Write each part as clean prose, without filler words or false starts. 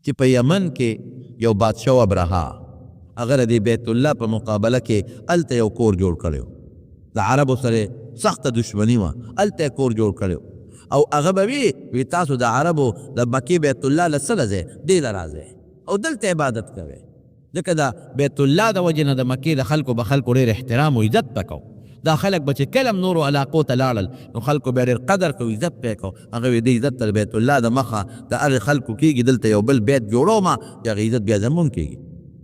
چې په یمن کې یو بادشاه ابرها هغه د بیت الله په مقابله کې هلته یو کور جوړ کړی د عربو سره سخته دشمني وه هلته یې کور جوړ کړی او هغه به وي تاسو د عربو د مکې بیت الله له څه له ځای دې له راځئ او دلته عبادت کوئ ځکه د بیت الله د وجې نه د مکې د خلکو به خلکو ډېر احترام او عزت به کوو دا خلک به چې کله نورو علاقو ته لاړل نو خلکو بیا ډېر قدر کو عزت پې کو هغه وی د عزت د بیت الله د مخه د هغې خلکو کېږي دلته یو بل بیت جوړوم چې هغې عزت بیا زمونږ کېږي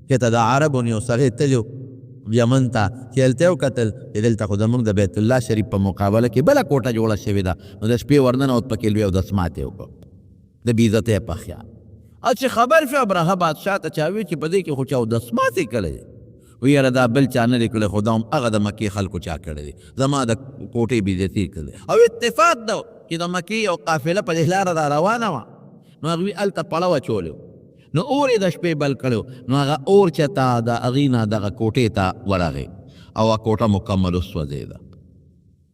چې ته د عربو یو سړی تللی یمن ته چې هلته یې وکتل چې دلته خو زمونږ د بیت الله شریف په مقابله کې بله کوټه جوړه شوې ده نو د شپې ورننوت پکې لوی اودس ماتې وکړو د بې عزتۍ په خیال او چې خبر شو ابرهه بادشاه ته چا وی چې په دې کې خو چا اودس ماتې کړی دی وی یاره دا بل چا نه دی کړی خو دا هم هغه د مکې خلکو چا کړی دی زما د کوټې بې عزتي کړی او اتفاق ده چې د مکې یو قافله په دې لاره را روانه وه نو هغوی هلته پړه واچولی نو اور یې د شپې بل کړی نو هغه اور چېرته د هغې نه دغه کوټې ته ورغی او هغه کوټه مکمل وسوځېده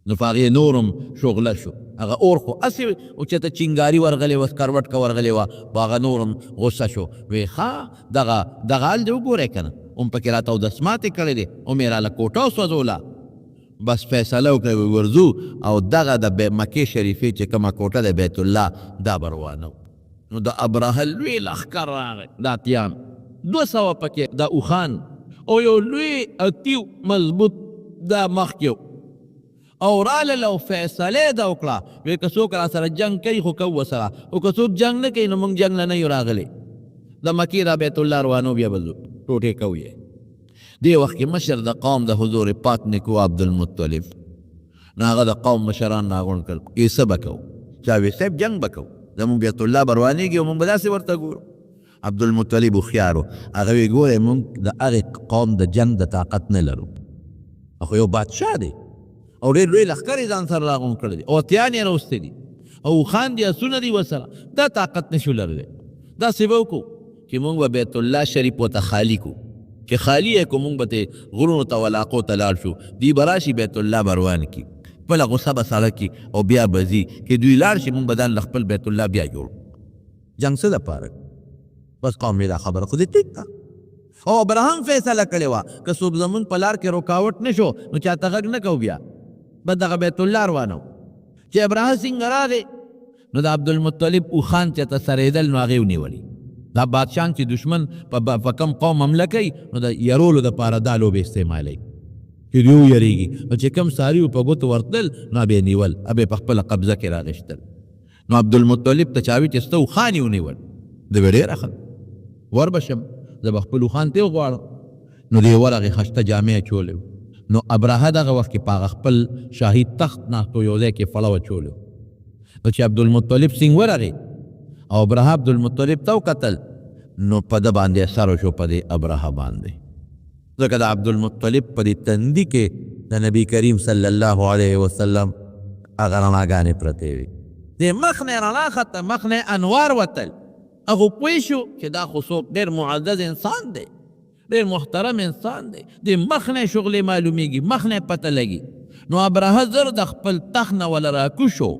نو په هغې نور هم شغله شو هغه اور خو هسې و چېرته چنګاري ورغلې وه سکروټکه ورغلې وه په هغه نور هم غصه شو وی ښه دغه حال دې وګورئ که نه هم پکې راته اودس ماتې کړی دی هم یې راله کوټه وسوځوله بس فیصله وکړه ورځو او دغه د مکې شریفې چې کومه کوټه د بیت الله دا به روانه نو د ابرهه لوی لښکر راغی دا اتیان 200 پکې دا اوښان او یو لوی اتیو مضبوط دا مخکې او رالل او فیصله دا وکړه وی که څوک را سره جنګ کوي خو کو ورسره او که څوک جنګ نه کوي نو موږ جنګ نه یو راغلی د مکې را بیت الله روانو بیا به ځو ټوټې کوو یې دې وخت کې مشر د قوم د حضور پاک نیکو عبدالمطلب نو هغه د قوم مشران راغونډ کړل یې څه به کوو چا وی صاحب جنګ به کوو زمونږ بیت الله به روانېږي او موږ به داسې ورته ګورو عبدالمطلب هوښیار و هغه وی ګورئ موږ د هغې قوم د جنګ د طاقت نه لرو خو یو بادشاه دی او ډېر لوی لښکر یې ځان سره راغونډ کړی دی او اتیان یې راوستي دي او اوښان دي اسونه دي ورسره دا طاقت نشو لرلی داسې به وکړو چې موږ به بیت الله شریف ورته خالي کړو چې خالي یې کړو موږ به ترې غرونو ته و علاقو ته لاړ شو دوی به راشي بیت الله به روان کړي خپله غصه به سړه کړي او بیا به ځي چې دوی لاړ شي موږ به ځان له خپل بیت الله بیا جوړ جنګ څه دپاره بس قوم یې دا خبره خو دې ټیک ده او ابراهیم فیصله کړې وه که څوک زمونږ په لار کې رکاوټ نه شو نو چاته غږ نه کوو بیا بس دغه بیت الله روانو چې ابراهیم څنګه راغی نو د عبدالمطلب اوښان چې ته سرېدل نو هغې ونیولي دا بادشان چې دشمن په کم قوم حمله کوي نو د یرولو دپاره دا لوبې استعمالوي چې دوی ویرېږي او چې کم ساري و په ګوتو ورتلل نو هغه یې نیول هغه یې په خپله قبضه کې راغېشتل نو عبدالمطلب ته چا وي چې سته اوښان یې ونیول د به ډېره ښه ور به شم زه به خپل اوښان ته وغواړم نو دې ورغې خشته جامې اچولی نو ابرهه دغه وخت کې په هغه خپل شاهي تخت ناست و یو ځای کې فړه واچولی نو چې عبدالمطلب سینګ ورغې او ابرهه عبدالمطلب ته وکتل نو په ده باندې اثر وشو په دې ابرهه باندې ځکه د عبدالمطلب په دې تندي کې د نبي کریم صلی الله علیه وسلم هغه رڼاګانې پرتې وي د مخ نه رڼا خته مخ نه انوار وتل هغه پوه شو چې دا خو څوک ډېر معزز انسان دی ډېر محترم انسان دی د مخ نه شغلې معلومیږي مخ نه پته لګي نو ابرهه زر د خپل تخت نه وله راکوشو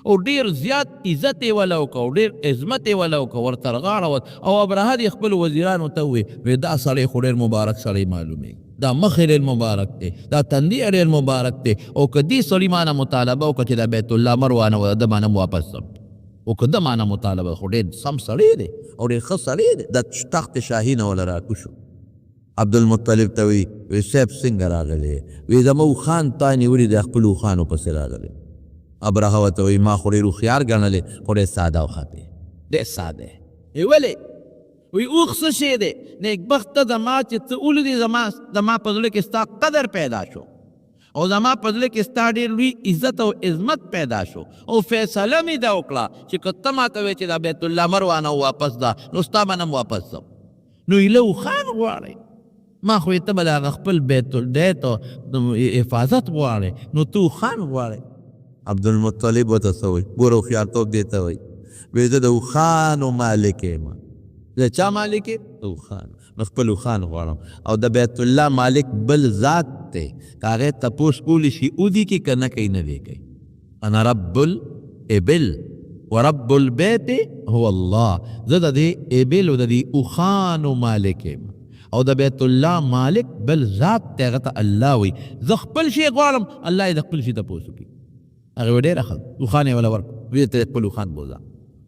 او ډېر زیات عزت یې وله وکړه او ډېر عظمت یې وله وکړه ورته رغاړه او ابرهه د خپل وزیرانو ته ووی دا سړی خو ډېر مبارک سړی معلومیږي دا مخ یې ډېر مبارک دی دا تندي یې ډېر مبارک دی او که دې سړي مانه مطالبه وکړه چې دا بیت الله مه روانوه ده مانه واپس سم او که ده مانه مطالبه خو ډېر سم سړی دی او ډېر ښه سړی دی د تخت شاهي نه وله راکوشو عبدالمطلب ته وی صاحب څنګه راغلی وی زما اوښان تا نیولي د خپلو اوښانو پسې راغلی ابرهه ورته وی ما خو ډېر هوښیار ګڼلی خو ډېر ساده وختې ډېر ساده وی ولې وی اوښ څه شی دی نیکبخته زما چې څه ولیدې زما په زړه کې ستا قدر پیدا شو او زما په زړه کې ستا ډېر لوی عزت او عظمت پیدا شو او فیصله مې دا وکړه چې که ته ماته وایې چې دا بیت الله مه روانه واپس ده نو ستا به نه واپس ځم نو ایله اوښان غواړئ ما خو ته به د هغه خپل بیت الدیت او حفاظت غواړې نو ته اوښان غواړې عبدالمطلب ورته څه وایي ګوره هوښیارتوب دې ته وایي وایي زه د اوښانو مالک یم د چا مالک یې د اوښانو نو خپل اوښان غواړم او د بیت الله مالک بل ذات دی که هغې تپوس کولی شي ودي کې که نه کوي نه دی کوي انا رب الابل ورب البیت هو الله، زه د دې ایبلو د دې اوښانو مالک یم او د بیت الله مالک بل ذات دی، هغه ته الله وایي. زه خپل شی غواړم، الله یې د خپل شي تپوس وکړي. هغې ویې ډېره ښه اوښان یې وله ورکړه، ویې ته خپل اوښان بوځه.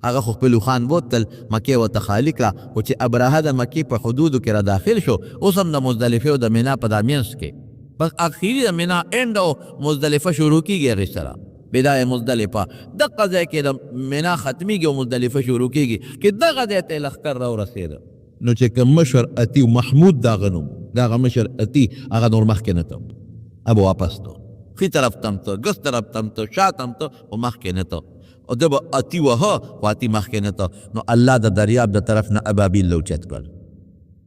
هغه خو خپل اوښان بوتل، مکې ورته خالي کړه. خو چې ابرهه د مکې په حدودو کې را داخل شو، اوس هم د مزدلفې او د مینا په دا منځ کې بس اخري د مینا اینډ او مزدلفه شروع کېږي هغې سره، بدایه مزدلفه دغه ځای کې د مینا ختمیږي او مزدلفه شروع کېږي، چې دغه ځای ته یې لښکر راورسېده. نو چې کوم مشر اتی محمود د هغه نوم، د هغه مشر اتی هغه نور مخکې نه ته، اب واپس ته ښي طرف ته هم ته، ګس طرف ته هم ته، شا ته هم ته، خو مخکې نه ته. او ده به اتی وهه خو اتی مخکې نه ته. نو الله د دریاب د طرف نه ابابیل لوچت کړل،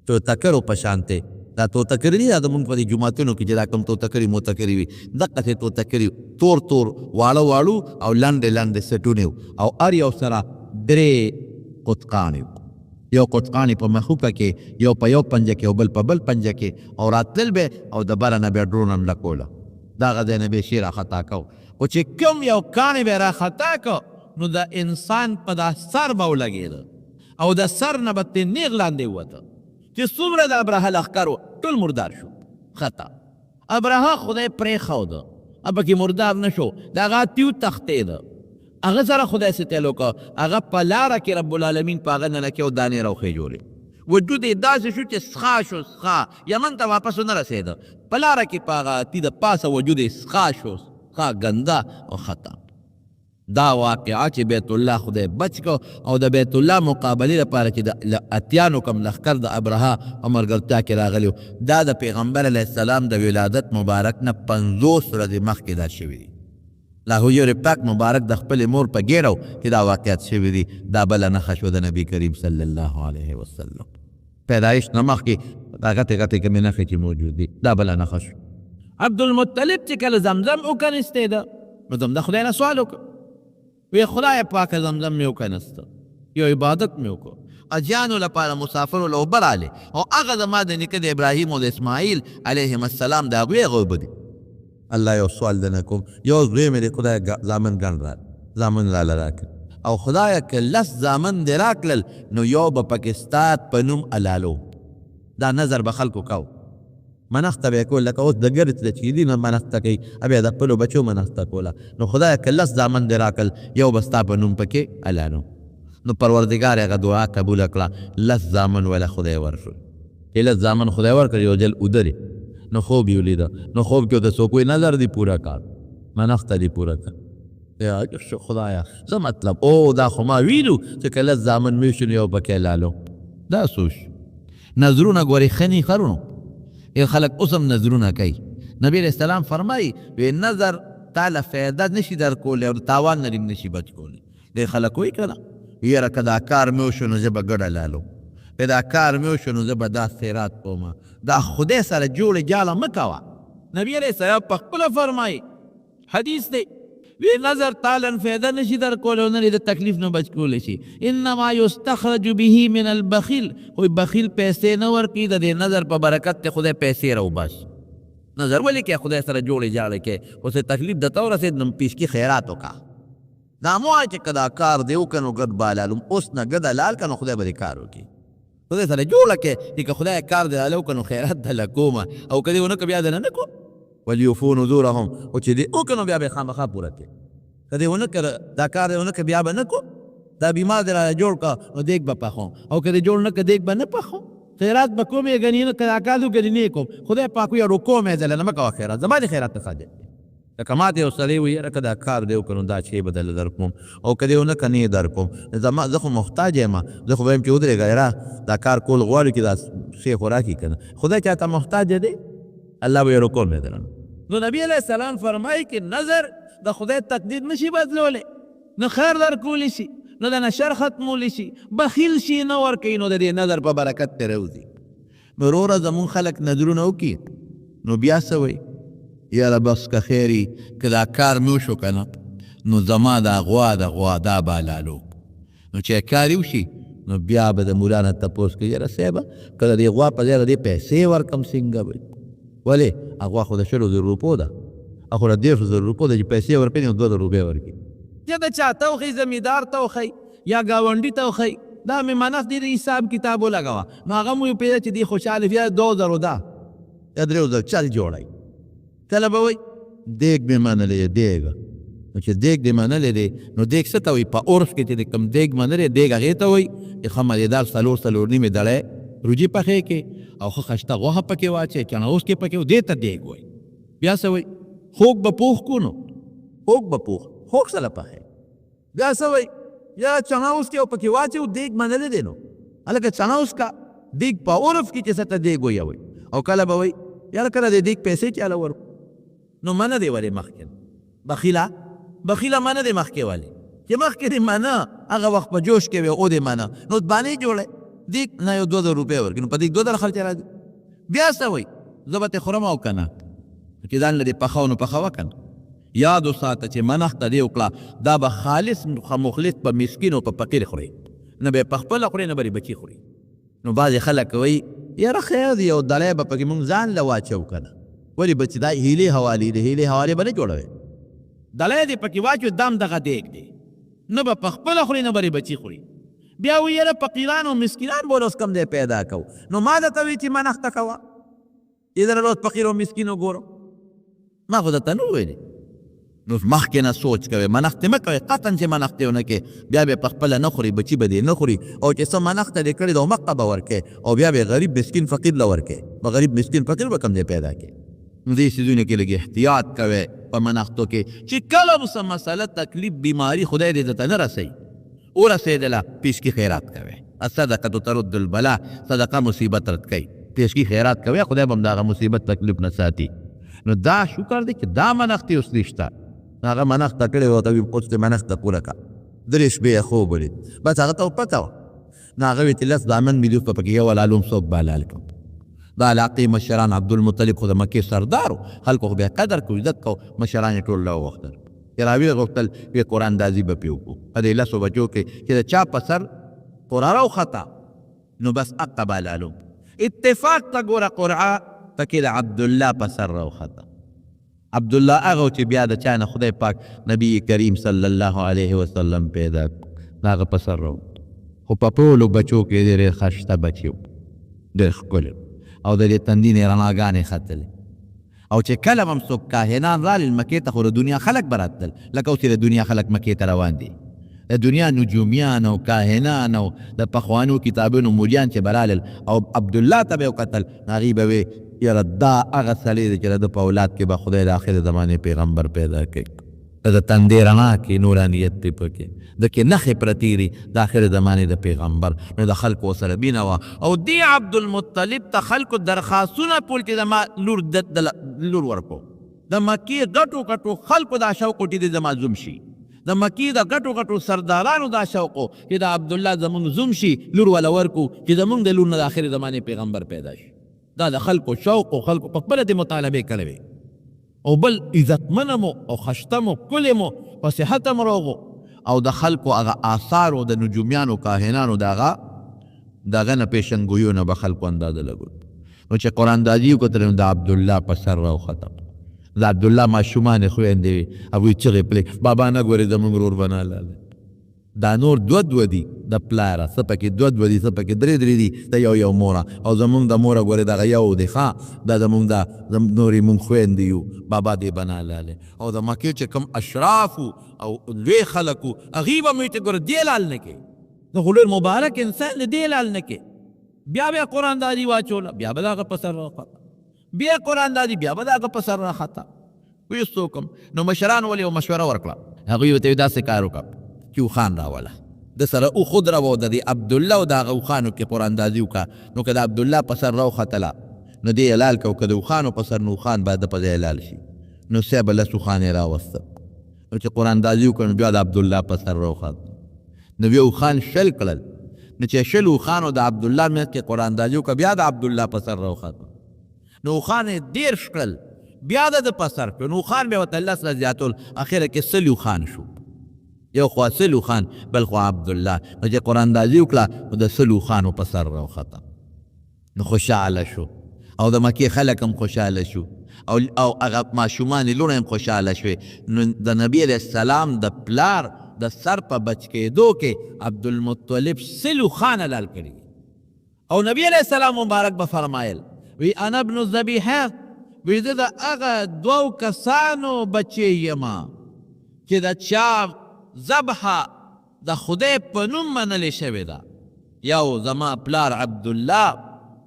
توتکرو په شانتې. دا توتکري دي، دا زمونږ په دې جوماتونو کې چې دا کوم توتکري موتکري وي، دقسې توتکري تور تور واړه واړو او لنډې لنډې سټونې او هر یو سره 3 قطقانې، یو قطقانې په مخوکه کې، یو په یو پنجه کې او بل په بل پنجه کې، او راتلل به او د بره نه به ډرون حمله کوله. دغه ځای نه به یې شی راخطا کو. خو چې کوم یو کاڼی به یې راخطا کو، نو د انسان په دا سر به ولګېده او د سر نه به ترې نیغ لاندې ووته، چې څومره د ابرهه لښکر و ټول مردار شو. خطا ابرهه خدای پرېښوده، پکې مردار نه شو، د هغه اتیو تښتېده، هغه سره خدای څه تیل وکړه، هغه په لاره کې رب العالمین په هغه ننکې او دانې راوښې جوړې. وجود یې داسې شو چې سخا شو، سخا یمن ته واپس ونه رسېده، په لاره کې په هغه اتي د پاسه وجود یې سخا شو، سخا ګنده او ختم. دا واقعه چې بیت الله خدای بچ کو او د بیت الله مقابلې لپاره چې د اتیانو کم لښکر د ابرهه او ملګرتیا کې راغلی، دا د پیغمبر علیه السلام د ولادت مبارک نه 50 ورځې مخکې دا شوي دي. لا حضور پاک مبارک د خپلې مور په ګیرو کې دا واقعات شوي دي. دا بله نښه شو د نبي کریم صلی الله علیه وسلم، پیدایش نه مخکې دا غټې غټې کومې نښې چې موجود دي، دا بله نښه شو. عبدالمطلب چې کله زمزم وکنستېده، نو د خدای نه سوال وکړ، وی خدای پاک زمزم می وکنسته، یو عبادت می وکړو، اجیانو لپاره مسافرو له اوبه رالې، او هغه زما د نیکه د ابراهیم او د اسماعیل علیهم السلام د هغوی هغه اوبه دي. الله یو سوال درنه کوم، یو زوی مې د خدای زامن ګڼ زامن راله راکړل، او خدایه که 10 زامن دې راکړل، نو یو به پاکستان په نوم الالو. دا نظر به خلکو کو، منښته به یې کول، لکه اوس د ګرد د چې دي نه منښته کوي، بیا د خپلو بچو منښته کوله. نو خدایه که 10 زامن دې راکړل، یو به ستا په نوم پکې الانو. نو پروردګار هغه دعا قبوله کړه، 10 زامن وله خدای ورکړل. چې 10 زامن خدای ورکړل، یو ځل اوده دی، نو خوب یې ولیده، نو خوب کې ورته څوک وایي نظر دې پوره کړ، منښته دې پوره کړ. خدایه څه مطلب؟ او دا خو ما ویلو چې که 10 زامن مې شو، یو پکې الالو. دا سوچ نظرونه ګورې ښه نه خرونو، یو خلک اوس هم نظرونه کوي. نبی علیہ السلام فرمایي وی نظر تاله فایده نشي در کولی او تاوان نه نشي بچ کولی. ډېر خلک وایي که نه یاره که دا کار مې وشو نو زه به ګډه لالو، که دا کار مې وشو نو زه به دا خیرات کوم. دا خدای سره جوړې جاله مه کوه. نبی علیہ السلام په خپله فرمایي، حدیث دی، وی نظر تالن فایده نشي در کولی او نه د تکلیف نه بچ کولی شي. انما یستخرج به من البخیل، خو بخیل پیسې نه ورکوي، د دې نظر په برکت ته خدای پیسې راوباسي. نظر ولې کې خدای سره جوړې جاړې کې، خو څه تکلیف درته ورسېد نو پیشکي خیرات وکړه. دا مه وایه چې که دا کار دې وکړه نو ګډ به حلالوم، اوس نه ګډ حلال کړه نو خدای به دې کار وکړي. خدای سره جوړه کړې چې که خدای کار دې حلال وکړه نو خیرات دله کومه، او که دې ونه کړه بیا دله نه کو. ولیوفو نذورهم، او چې دې وکړه نو بیا به یې خامخا پوره کړې. که دې ونه کړه دا کار دې ونه کړه بیا به نه کو. دا بیمار دې راله جوړ کړه نو دیګ به پخوم، او که دې جوړ نه کړه دیګ به نه پخوم. خیرات به کوم یې ګنې نه که دا کار وکړې نه یې کوم. خدای پاک وایي رکو مې ځله نه مه کوه خیرات، زما دې خیرات ته ساجد دی. لکه ما ته یو سړی وایي یاره که دا کار دې وکړه نو دا شی به درله درکوم، او که دې ونه کړه نه یې درکوم. زه خو محتاج یم، زه خو به یم چې ودرېږه یاره دا کار کول غواړي چې دا شی خو راکړي که نه. خدای چاته محتاج دی، الله به یې رکو مې درنه. نو نبی علیہ السلام فرمایي که نظر د خدای تقدیر نشي بدلولی، نه خیر در کولی شي، نه د نه شر ختمولی شي، بخیل شي نه ورکوي، نو د دې نظر په برکت ترې راوځي. نو وروره زمونږ خلک نظرونه وکړي نو بیا څه وایي، یاره بس که خیري که دا کار مې وشو که نه نو زما دا غوا دا به حلالو. نو چې کار یې وشي نو بیا به د مولا نه تپوس کوي، یاره صاحبه که د دې غوا په ځای د دې پیسې ورکړم څنګه به؟ ولې هغه خو د 100,000 روپو ده، خو د 150,000 روپو ده چې پیسې ورکړي نو 2,000 روپۍ ورکړي. یا د چا ته وښي زمیندار ته وښي یا ګاونډي ته وښي دا مې منښت دې د حساب کتاب ولګوه نو هغه مو پوهېده چې دې خوشحاله بیا 2000 ده یا 3000 چل جوړی کله به وایي دیګ مې منلی دیګ نو چې دیګ دې منلی دی نو دیګ څه ته وایي په عرف کې چې کوم دیګ منلی دیګ هغې ته وایي چې ښه مزېدار څلور نیمې دړی روجي پخې کې او ښه خشته غوښه پکې واچوې چڼهوس کې پکې دې ته دیګ وایي بیا څه وایي خوږ به پوخ کو نو خوږ به پوخ خوږ سره پخې بیا څه وایي یا چڼهوس کې او پکې واچو دیګ منلی دی نو هلکه چڼهوس کا دیګ په عرف کې چې څه ته دیګ وایي او کله به وایي یاره کله د دیګ پیسې چاله ورکو نو منه دی ولې مخکې بخیله منه دی مخکې ولې چې مخکې دی منه هغه وخت په جوش کې وي او دی منه نو بانې جوړی دیګ نه یو 2000 روپۍ ورکړي نو په دیګ 2000 خرچه راځي بیا څه وایي زه به ترې خورم او که نه چې ځان له دې پخه نو پخوه که نه یاد وساته چې منښته دې وکړه دا به خالص مخلص په مسکین او په فقیر خوري نه به یې پخپله خوري نه به یې بچي خوري نو بعضې خلک وایي یاره خیر دی یو دلی به پکې مونږ ځان له واچو که نه ولې بچې دا هیلې حوالې د هیلې حوالې به نه جوړوي دلی دې پکې واچو دام دغه دیګ دی نه به پخپله خوري نه به یې بچي خوري بیا وایي یاره فقیران او مسکینان به اوس کم دی پیدا کو نو ما درته وایي چې منښته کوه ادھر اوس فقیر او مسکین وګورو ما خو درته نه وویلې نو مخکې نه سوچ کوئ منښتې مه کوئ قطعا چې منښتې ونه کې بیا به یې پخپله نه خوري بچي به دې نه خوري او چې څه منښته دې کړې ده مقه به ورکوې او بیا به یې غریب مسکین فقیر له ورکوې به غریب مسکین فقیر به کم دی پیدا کړي نو دې څیزونو کې لږ احتیاط کوئ په منښتو کې چې کله مو څه مسله تکلیف بیماري خدای دې درته نه رسوي ورسېدله پیشکي خیرات کوئ الصدقه ترد البلا صدقه مصیبت رد کوي پیشکي خیرات کوئ خدای به هم د هغه مصیبت تکلیف نه ساتي نو دا شکر دی چې دا منښتې اوس نشته هغه منښته کړې وه ته وي اوس دې منښته پوره کړه 3 شپې یې خوب ولید بس هغه ته پته وه نو هغه ویې چې 10 دامن مې په پکې یو حلالوم څوک به حلال کړم دا علاقې مشران عبدالمطلب خو د مکې سردار و خلکو خو بیا قدر کو عزت کو مشران یې ټول له وغوښتل چې راویې غوښتل ویې قرآن اندازي به پرې وکړو په دې 10 بچو کې چې د چا په سر قرعه راوخته نو بس حقه به حلالوم اتفاق ته ګوره قرعه پکې د عبدالله په سر راوخته عبدالله هغه چې بیا د چا نه خدای پاک نبی کریم صلی الله علیه وسلم پیدا د هغه په سر راو خو په ټولو بچو کې ډېر ښایسته بچي و ډېر ښکلي او د دې تندي نه یې رڼاګانې ختلې او چې کله به هم څوک کاهنان رالل مکې ته خو د دنیا خلک به راتلل لکه اوس چې د دنیا خلک مکې ته روان دي د دنیا نجومیان او کاهنان او د پخوانو کتابونو مولیان چې به رالل او عبدالله ته به یې وکتل هغوی به وې یاره دا هغه سړی دی چې د ده په اولاد کې به خدای د آخر زمانې پیغمبر پیدا کوي د تندې رڼا کې نورانیت دی پکې د کې نښې پرتې دي د آخر زمانې د پیغمبر نو د خلکو سره مینه وه او دې عبدالمطلب ته خلکو درخواستونه کول چې زما لور ورکو د مکې ګټو ګټو خلکو دا شوق و چې د زما زوم شي د مکې د ګټو ګټو سردارانو دا شوق و چې د عبدالله زمونږ زوم شي لور وله ورکو چې زمونږ د لور نه د آخر زمانې پیغمبر پیدا شي دا د خلکو شوق او خلکو په خپله د مطالبې کړې وې او بل عزتمنه مو او خشته مو ښکلې مو په صحت هم روغ او د خلکو هغه آثارو د نجومیانو کاهنانو د هغه نه پیشنګویو نه به خلکو اندازه لګول نو چې قرآندازي وکتل نو د عبدالله په سر راوخته د عبدالله ماشومان یې خویندې وې هغوی چغې پلې بابا نه ګورې زمونږ ورور به نه حلاله دا نور دوه دي د پلاره څه پکې دوه دي څه پکې درې دي د یو موره او زمونږ د موره ګورې دغه یو دی ښه دا زمونږ د نورې مونږ خویندې یو بابا دې به نه حلاله او د مکې چې کوم اشرافو او لوی خلک وو هغوی به مې چې ګوره دې حلال نه کې د خو ډېر مبارک انسان د دې حلال نه کې بیا قرآندازي واچوله بیا به د هغه په سر راخته بیا قرآندازي بیا به د هغه په سر راخته ویې څه وکړم نو مشران ولې یو مشوره ورکړه هغوی ورته ویې داسې کار وکړه چې اوښان راوله د سره اوښود راوه د دې عبدالله او د هغه اوښانو کې قرآندازي وکړه نو که د عبدالله په سر راوختله نو دې حلال که که د اوښانو په سر نو اوښان باید د په ځای حلال شي نو سیا به 10 اوښان یې راوسته نو چې قرآندازي وکړه نو بیا د عبدالله په سر راوخت نو بیا اوښان 20 کړل نو چې 20 اوښانو د عبدالله منځ کې قرآندازي وکړه بیا د عبدالله په سر راوخت نو اوښان یې 13 کړل بیا د په سر کړل نو اوښان بیا ورته 10 زیاتول اخره کې 100 اوښان شو یو خو 100 اوښان بل خو عبدالله نو چې قرآندازي وکړه نو د 100 اوښانو په سر راوخته نو خوشحاله شو او د مکې خلک هم خوشحاله شو او هغه ماشومان لوڼه هم خوشحاله شوې. نو د نبي علیه السلام د پلار د سر په بچ کېدو کې عبدالمطلب سلو خانه لال کړي. او نبی علیه السلام مبارک به فرمایل وی انا ابن الذبیحه، وی زه د هغه دوو کسانو بچی یما چې د چا ذبحه د خدای په نوم منلې شوې ده، یو زما پلار عبدالله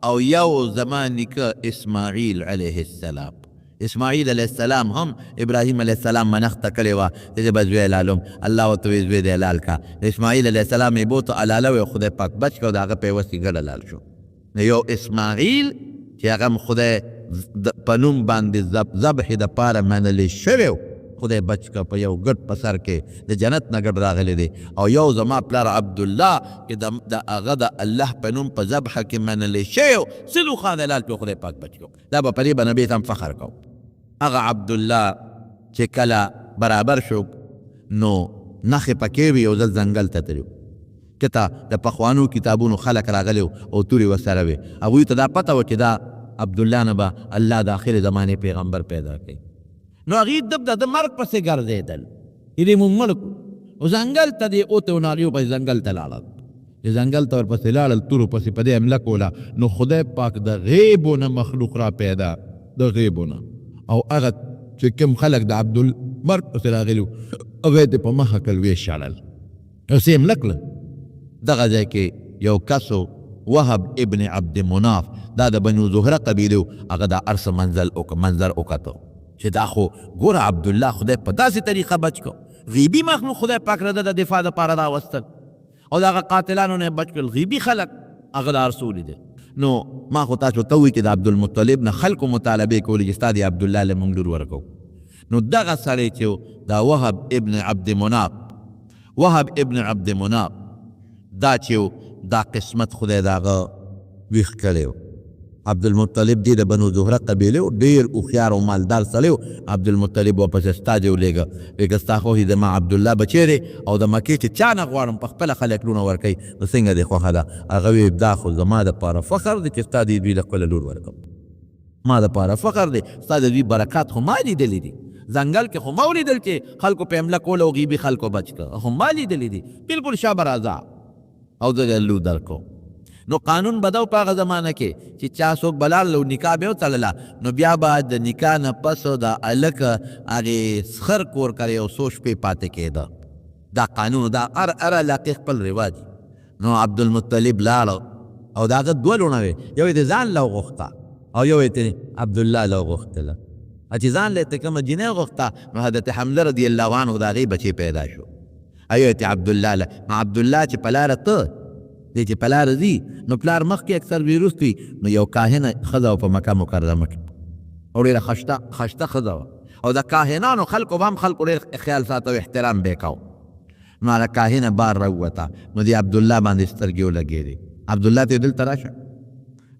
او یو زما نیکه اسماعیل علیه السلام. اسماعیل علیه السلام هم ابراهیم علیه السلام منښته کړې وه چې زه به زوی حلالوم. الله ورته وی زوی دې حلال کا. اسماعیل علیه السلام یې بوته حلاله وی، خدای پاک بچ کړ، د هغه په یوه سیګړ حلال شو. یو اسماعیل چې هغه هم خدای په نوم باندې ذبح دپاره منلی شوی و، خدای بچ که په یو ګډ په سر کې د جنت نه ګډ راغلی دی. او یو زما پلار عبدالله چې د هغه د الله په نوم په ذبحه کې منلی شوی و، سلو خان حلال کړو، خدای پاک بچ کړو. دا به په دې به نبي ته هم فخر کو. هغه عبدالله چې کله برابر شو نو نښې پکې وي، یو ځل ځنګل ته تللي و، چې ته د پخوانو کتابونو خلک راغلي و او تورې ورسره وې. هغوی ته دا پته وه چې دا عبدالله نه به الله د آخرې زمانې پیغمبر پیدا کوي. نو هغې د مرګ پسې ګرځېدل، دې مونږ مړ کړو. او ځنګل ته دې اوتې و، نو هغې پسې ځنګل ته لاړل. چې ځنګل ته ورپسې لاړل، تورو پسې په دې حمله کوله. نو خدای پاک د غیبو نه مخلوق را پیدا، د غیبو نه. او هغه چې کوم خلک د عبدالمرګ پسې راغلي وو، هغه یې په مخه کړل، ویې شړل، اوس یې حمله کړه. دغه ځای کې یو کس و وهب ابن عبد مناف، دا د بنو زهره قبیلې و. هغه دا هر څه منظر وکتو چې دا خو ګوره عبدالله خدای په داسې طریقه بچ کو، غیبي مخلوق خدای پاک رده د دفاع دپاره راوستل، او د هغه قاتلانو نه بچ کړل. غیبي خلک هغه دا هر څه ولیدل. نو ما خو تاسو ته ووایي چې د عبدالمطلب نه خلکو مطالبې کولې چې ستا د عبدالله له موږ لور ورکو. نو دغه سړی چې دا وهب ابن عبد مناف دا چې دا قسمت خدای د هغه ویښ کړی و. عبدالمطلب دی د بنو زهره قبیلې و، ډېر هوښیار او مالدار سړی و. عبدالمطلب ورپسې ستا دې ولېږه، وایي که ستا خوښ د ما عبدالله بچی دی او د مکې چې چا نه غواړم په خپله خلک لونه ورکوي، نو څنګه دې خوښه ده؟ هغه وایي دا خو زما دپاره فخر دی چې ستا دې دوی له خپله لور ورکړم. ما دپاره فخر دی، ستا د دوی برکات خو ما لیدلی دي. ځنګل کې خو ما ولیدل چې خلکو په حمله کول او غیبي خلکو بچ کړه، خو ما لیدلی دي. بلکل شابه راځه او زه دې لور درکو. نو قانون بدو په هغه زمانه کې چې چا څوک بلال او نکاح به وتړله، نو بیا به د نکاح نه پس د هلک هغې سخر کور کړی او څو شپې پاتې کېده. دا قانون، دا هر علاقې خپل رواج. نو عبدالمطلب لاړه او د هغه دوه لوڼه وې، یو یې د ځان له وغوښته او یو یې عبدالله له وغوښتله. چې ځان له یې کومه جینۍ وغوښته، نو حضرت حمزه رضی الله عنه د هغې بچی پیدا شو. ایو ته عبدالله له عبدالله چې په لاره ته دی چې په لاره ځي، نو پلار مخکې اکثر ویروست وي. نو یو کاهنه ښځه په مکه مکرمه کې او ډېره خشته ښځه وه، او د کاهنانو خلکو به هم خلکو ډېر خیال ساته او احترام به یې کوه. نو هغه کاهنه بار راووته، نو د عبدالله باندې سترګې ولګېدې. عبدالله ته دلته راشه.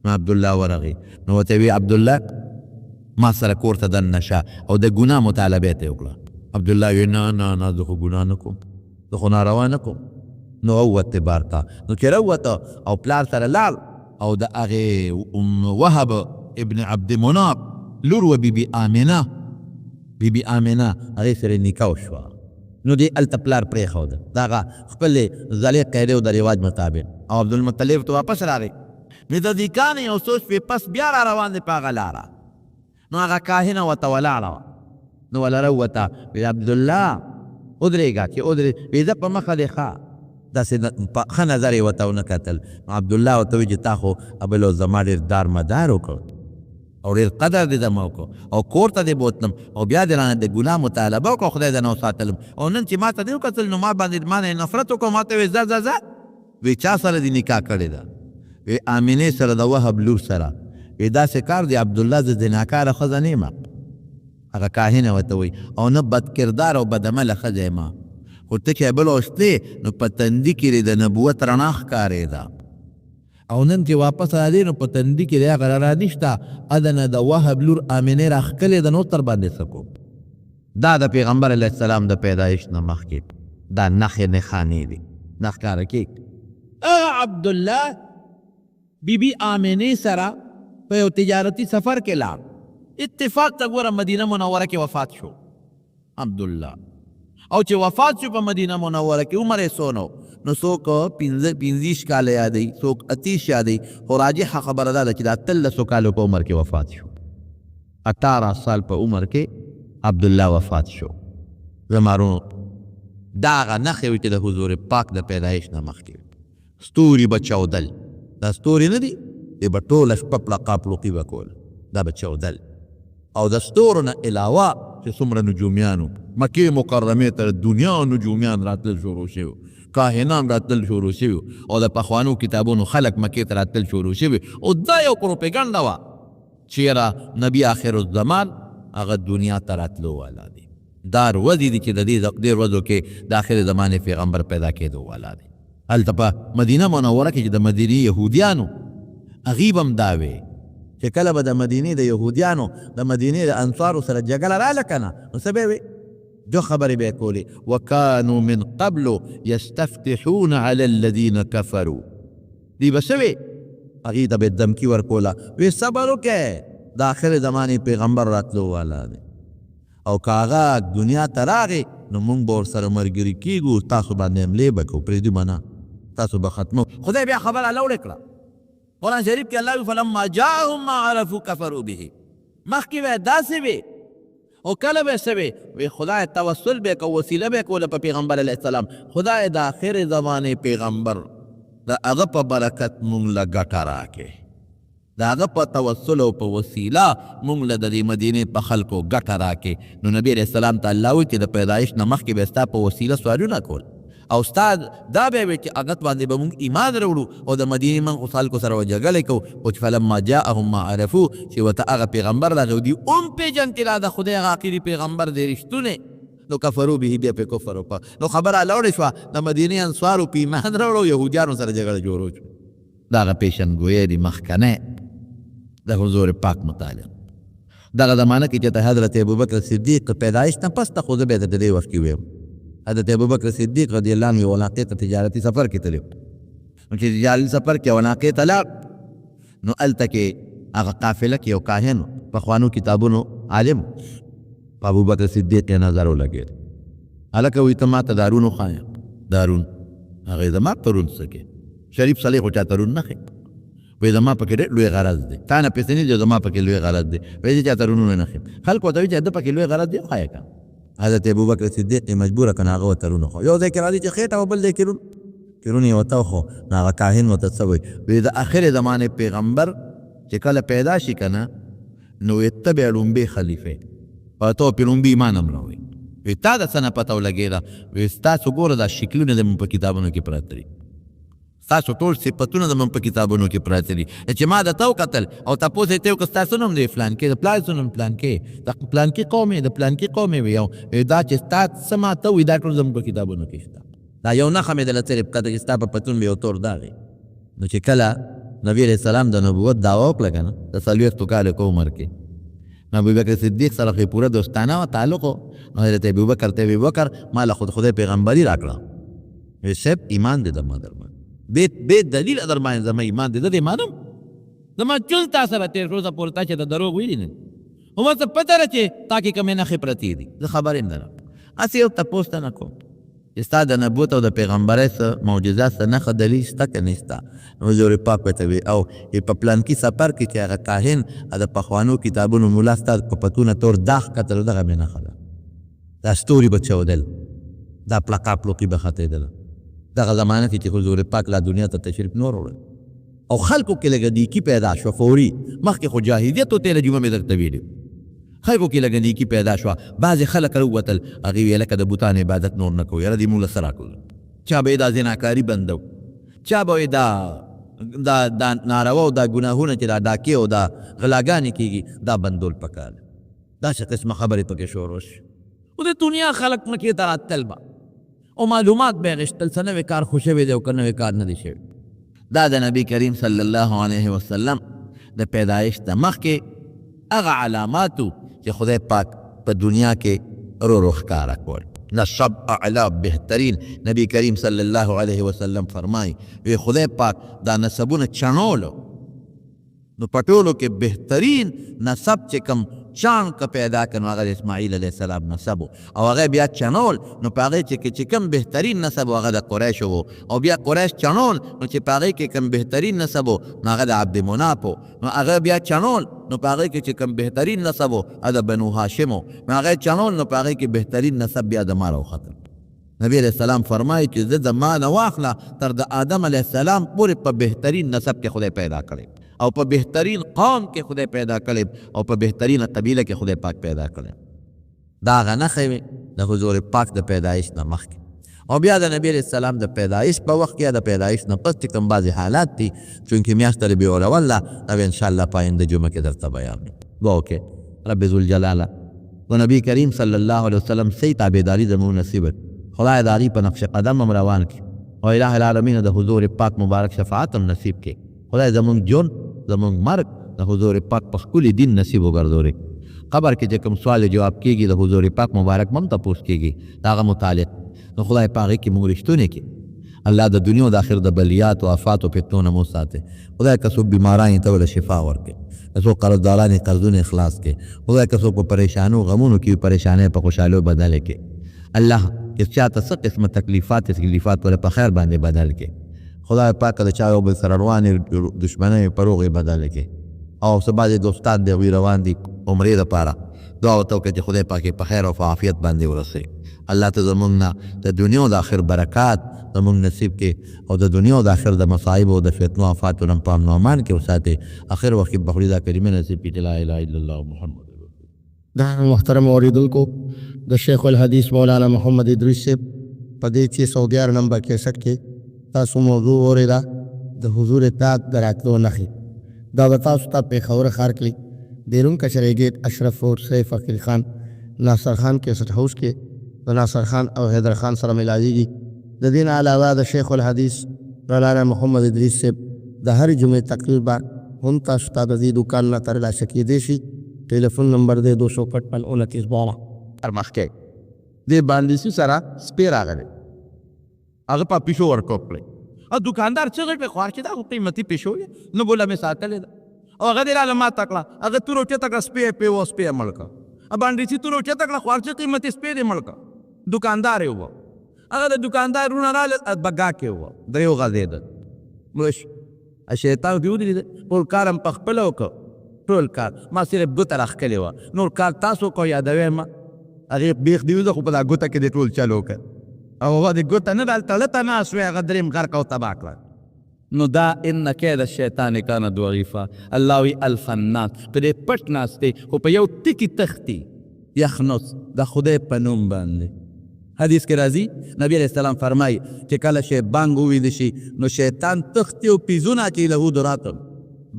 نو عبدالله ورغی، نو ورته وی عبدالله ما سره کور ته دننه شه او د ګناه مطالبه ته وکړه. عبدالله وی نه نه نه، زه خو ګناه نه کوم، زه خو ناروا نه کوم. نو ووته بار ته. نو چې راووته او پلار سره لاړ، او د هغې وهب ابن عبد مناف لور و بیبي آمنه هغې سره نکاح وشوه. نو دې هلته پلار پرېښوده د هغه خپلې زلې قاعدې او د رواج مطابق، او عبدالمطلب ته واپس راغی. نو د نکاح نه یو څو شپې پس بیا را روان دی په هغه لاره. نو هغه کاهنه ورته ولاړه وه، نو وله راووته، وی عبدالله ودرېږه چې ودرې، وی زه په مخه دې ښه داسې ښه نظر یې ورته ونه کتل. نو عبدالله ورته وایي چې تا خو ابلو زما ډېر دارمدار وکړ او ډېر قدر دې زما وکړو او کور ته دې بوتلم او بیا دې رانه د ګناه مطالبه وکړه، خدای دې نه وساتلم، او نن چې ما ته دې وکتل نو ما باندې ما نه نفرت وکړو. ما ته وایي ځه ځه ځه. وی چا سره دې نکاح کړې ده؟ وی آمنې سره د وهب لور سره. وی داسې کار دی عبدالله زه زناکاره ښځه نه یم. هغه کاهنه ورته وایي او نه بد کردار او بدعمله ښځه یم، خو ته چې بل وشتې نو په تندي کې د نبوت رڼا ښکارېده، او نن چې واپس راځې نو په تندي کې د هغه رڼا نشته. ادنه د وهب لور آمنې راښکلې ده، نو تر باندې څه کوم؟ دا د پیغمبر علیه السلام د پیدایش نه مخکې دا نښې نښانې دي، نه ښکاره کېږي. عبدالله بیبي آمنې سره په یو تجارتي سفر کې لاړ، اتفاق ته ګوره مدینه منوره کې وفات شو عبدالله، او چې وفات شو په مدینه منوره کې عمر یې څونه نو څوک 15 کاله یادوي، څوک 30 یادوي، خو راجحه خبره دا ده چې دا 1300 کالو په عمر کې وفات شو. 18 سال په عمر کې عبدالله وفات شو. زمارو دا هغه نښې وي چې د حضور پاک د پیدایش نه مخکې ستوري به چاودل. دا ستوري نه دي، دی به ټوله شپه پړقا پړوقي به کول، دا به چاودل. او د ستورو نه علاوه چې څومره نجومیانو مکې مکرمې ته دنیا نجومیان راتلل شروع شوي، کاهنان راتلل شروع شوي، او د پخوانو کتابونو خلک مکې ته راتلل شروع شوي. او دا یو پروپیګنډه وه چې یاره نبي آخر الزمان هغه دنیا ته راتلو والا دی. دا ورځې دي چې د دې ورځو کې د آخر زمانې پیغمبر پیدا کېدو والا دی. هلته په مدینه منوره کې چې د مدینې یهودیانو هغوی به هم دا وی چې کله به د مدینې د یهودیانو د مدینې د انصارو سره جګړه راله که نه نو څه به وی دو خبرې به یې کولې وکانو من قبل یستفتحون علی الذین کفروا. دی به څه وی هغوی ته به دمکي ورکوله وی صبر وکړئ د آخر زمانې پیغمبر راتلو والا دی، او که هغه دنیا ته راغی نو مونږ به ورسره ملګري کېږو، تاسو باندې حملې به کوو، پرېږدو به نه، تاسو به ختمو. خدای بیا خبره لوړې کړه. قرآن شریف کې الله وی فلما جاءهم ما عرفوا کفروا به. مخکې به داسې وي او کله به څه وي وی خدای توسل به کو، وسیله به کوله په پیغمبر علیه السلام. خدای د آخر زمانې پیغمبر د هغه په برکت مونږ له ګټه راکړې، د هغه په توسل او په وسیله مونږ له د دې مدینې په خلکو ګټه راکړې. نو نبي علیه السلام ته الله وی چې د پیدایش نه مخکې به ستا په وسیله سوالونه کول، او ستا دا به وي چې هغه باندې به مونږ ایمان راوړو او د مدینې من خو خلکو سره جګړې کوو. خو چې فلما جاءهم ما عرفوا چې ورته هغه پیغمبر راغی او دوی پېژن چې دا د خدای هغه آخري پیغمبر دی رښتونی، نو کفرو به بیا پې کفر وکړه. نو خبره لوړې شوه، د مدینې انصارو په ایمان راوړو، یهودیانو سره جګړه جوړو شو. دا هغه پیشنګویي دي مخکنی د حضور پاک متعلق. دغه زمانه کې چې د حضرت ابوبکر صدیق پیدایش نه پس ته خو زه به د دې وخت کې ویم حضرت ابوبکر صدیق رضی الله عنه ولاقې ته تجارتي سفر کې تللی، نو چې تجارتي سفر کې ولاقې ته لاړ نو هلته کې هغه قافله کې یو کاهن پخوانو کتابونو عالم په ابوبکر صدیق یې نظر ولګېد. هلکه وایي ته ما ته دارون وښایه. دارون هغې زما ترون څه کې شریف صلی خو چا ترون نه ښې، وایي زما پکې ډېر لوی غرض دی، تا نه پیسې نه دي، زما پکې لوی غرض دی. وایي چا ترونونه نه ښیم. خلک ورته وایي چې ده پکې لوی غرض دی وښایه که. حضرت ابوبکر صدیق یې مجبوره که نو هغه ورته ترون وښو. یو ځای کې راځي چې خېټه او بل ځای کې کرون یې ورته وښو. نو هغه کاهن ورته څه وایي وایي د آخر زمانې پیغمبر چې کله پیدا شي که نه نو ته به یې لومبې خلیفې او ته پرې لومبي ایمان هم راوړي. وایي تا د څه نه پته ولګېده؟ وایي ستاسو ګوره دا شکلونه زموږ په کتابونو کې پراته دي، ستاسو ټول صفتونه زموږ په کتابونو کې پراته دي. چې ما درته وکتل او تپوس یې ته وکړه ستاسو نوم دی فلانکې، د پلار څه نوم پلانکې، د پلانکې قوم یې د پلانکې قوم یې وي. دا چې ستا څه ماته وي دا ټول زموږ په کتابونو کې شته. دا یو نښه مې درله صرف کته چې ستا په پتون به یو تور داغ. نو چې کله نبي علیه السلام د نبوت دعوه وکړه که نه د 40 کالو په عمر کې، نو ابوبکر صدیق سره خو پوره دوستانه و تعلق و. نو حضرت ابوبکر ته ابوبکر ما له خدای پیغمبري راکړه. وایي صاحب ایمان دې زما در باندې بې دلیل در باندې زما ایمان دې، زه دې مانم، زما چل تا سره تېر روزه پورې تا چې د دروغ ویلي نه خو ما څه پته ده چې تا کې کومې نښې پرتې دي، زه خبرې هم لرم. هسې یو تپوس ته نه کوم چې ستا د نبوت او د پیغمبرۍ څه معجزات څه نښه دلیل شته که نه شته. نو حضور پاک ورته وی او په پلانکي سفر کې چې هغه کاهن د پخوانو کتابونو ملا ستا په پتونه تور داغ کتلو دغه مې نښه ده. دا ستوري به چودل، دا پلقا پلوقي به ختېدله. دغه زمانه کې چې حضور پاک لا دنیا ته تشریف نور وړل او خلکو کې لږه نیکي پیدا شوه فوري. مخکې خو جاهلیت و تېره جمعه مې درته ویلي، خلکو کې لږه نیکي پیدا شوه. بعضې خلک راووتل هغې ویې لکه د بوتانو عبادت نور نه کوو، یاره دې موږ له څه راکړو. چا به یې دا زناکاري بندو، چا به یې دا ناروا او دا ګناهونه چې دا ډاکې او دا غلاګانې کېږي دا بندول پکار. داسې قسمه خبرې پکې شروع شي. او د دنیا خلک مکې ته راتلل به او معلومات به یې غشتل، څه نوی کار خو شوی دی او که نوی کار نه دی شوی. دا د نبي کریم صلی الله علیه وسلم د پیدایش د مخکې هغه علاماتو چې خدای پاک په دنیا کې رو ښکاره کول. نسب اعلا بهترین نبی کریم صلی الله علیه وسلم فرمای وی خدای پاک دا نسبونه چنولو، نو په ټولو کې بهترین نسب چې کوم شان که پیدا کړ نو هغه د اسماعیل علیه السلام نسب او هغه بیا چنول نو په هغې چې کوم بهترین نسب هغه د قریشو و او بیا قریش چنول نو چې په هغې کې کوم بهترین نسب نو هغه د عبدمناف و نو هغه بیا چنول نو په هغې کې چې کوم بهترین نسب هغه د بنو هاشم و نو هغه چنول نو په هغې کې بهترین نسب بیا د ما راوختل. نبی علیہ السلام فرمایي چې زه د ما نه واخله تر د آدم علیه السلام پورې په بهترین نسب کې خدای پیدا کړی او په بهترین قوم کې خدای پیدا کړی او په بهترین قبیله کې خدای پاک پیدا کړی. دا هغه نښې وې د حضور پاک د پیدایش نه مخکې او بیا د نبی علیه السلام د پیدایش په وخت کې یا د پیدایش نه پس چې کوم بعضې حالات دي چونکې میاشت د ربیع الاول ده او انشاءالله په آینده جمعه کې درته بیان دعا وکړې رب ذوالجلاله و نبی کریم صلی الله علیه وسلم صحیح تابعداري زموږ نصیب خدای د هغې په نقش قدم هم روان کړي او اله العالمین د حضور پاک مبارک شفاعت هم نصیب کړي. خدای زموږ ژوند زموږ مرګ د حضور پاک په ښکلي دین نصیب وګرځوري. قبر کې چې کوم سوال جواب کېږي د حضور پاک مبارک هم تپوس کېږي د هغه متعلق نو خدای په هغې کې موږ رښتونې کړي. الله د دنیا او د آخر د بلیات او آفات او فتنو نه مو ساتي. خدای که څوک بیماران یې ته وله شفا ورکړي، که څوک قرضداران یې قرضونه خلاص کړي. خدای که څوک په پریشانو غمونو کې پریشانۍ په خوشحالیو بدله کړي. الله که چاته څه قسمه تکلیفات ولا په خیر باندې بدل کړي. خدای پاک د چا یو بل سره روانې دشمنۍ په روغې بدله کړي. او څه بعضې دوستان د هغوی روان دي عمرې دپاره دعا ورته وکړه چې خدای پاک په خیر او په عافیت باندې ورسوي. الله ته زموږ نه د دنیا او د آخر برکات زموږ نصیب کړي او د دنیا او د آخر د مصایبو او د فتنو آفاتو نه په امن او امان کې وساتي. آخر وخت کې بخوري دا کلمې نصیب کړي لا اله الا الله محمد. دا محترم اوریدونکو د شیخ الحدیث مولانا محمد ادریس صاحب په دې 611 نمبر 61 کې تاسو موضوع اورېده د حضور پاک د راتلو نښې. دا به تاسو ته پېښور ښار کې بیرون کچرې ګیټ اشرف روډ سیف فقیر خان ناصر خان کیسټ هاوس کې د ناصر خان او حیدر خان سره ملاویږي. د دې نه علاوه د شیخ الحدیث مولانا محمد ادریس صاحب د هرې جمعې تقریر به هم تاسو ته د دې دوکان نه ترلاسه کېدی شي. ټلیفون نمبر دی 255 تر مخکې دې باندې سره سپی راغلی هغه په پیشو ورکوپ کړی او دوکاندار څه غټ خوار چې دا خو قیمتي پیشو دی نو بوله مې ساتلې ده او هغه دې راله ما تکړه هغه تور اوچته کړه سپی یې پیو سپی یې مړ کړه باندې چې تور اوچته کړه خوار چې قیمتي سپی دې مړ کړه دوکاندار یې وو هغه د دوکاندار رونه راله بګا کې وو د یو غځېده مړ شو شیطان دې ودرېده ټول کار هم په خپله وکړ ټول کار ما صرف ګوته راښکلې وه نور کار تاسو کو یادوی ما هغې بیخ دې وزه خو په دا ګوته کې دې ټول چل وکړ او هغه دې ګوته نه دلته لته ناست وی هغه درېم غرق او تباه کړه. نو دا ان کید الشیطان کان ضعیفا الله وی الفنان په دې پټ ناست دی خو په یو ټکي تښتي یخنس د خدای په نوم باندې. حدیث کې راځي نبی علیه السلام فرمایي چې کله شی بانګ وویده شي نو شیطان تښتي او پیزونه اچوي له دراتم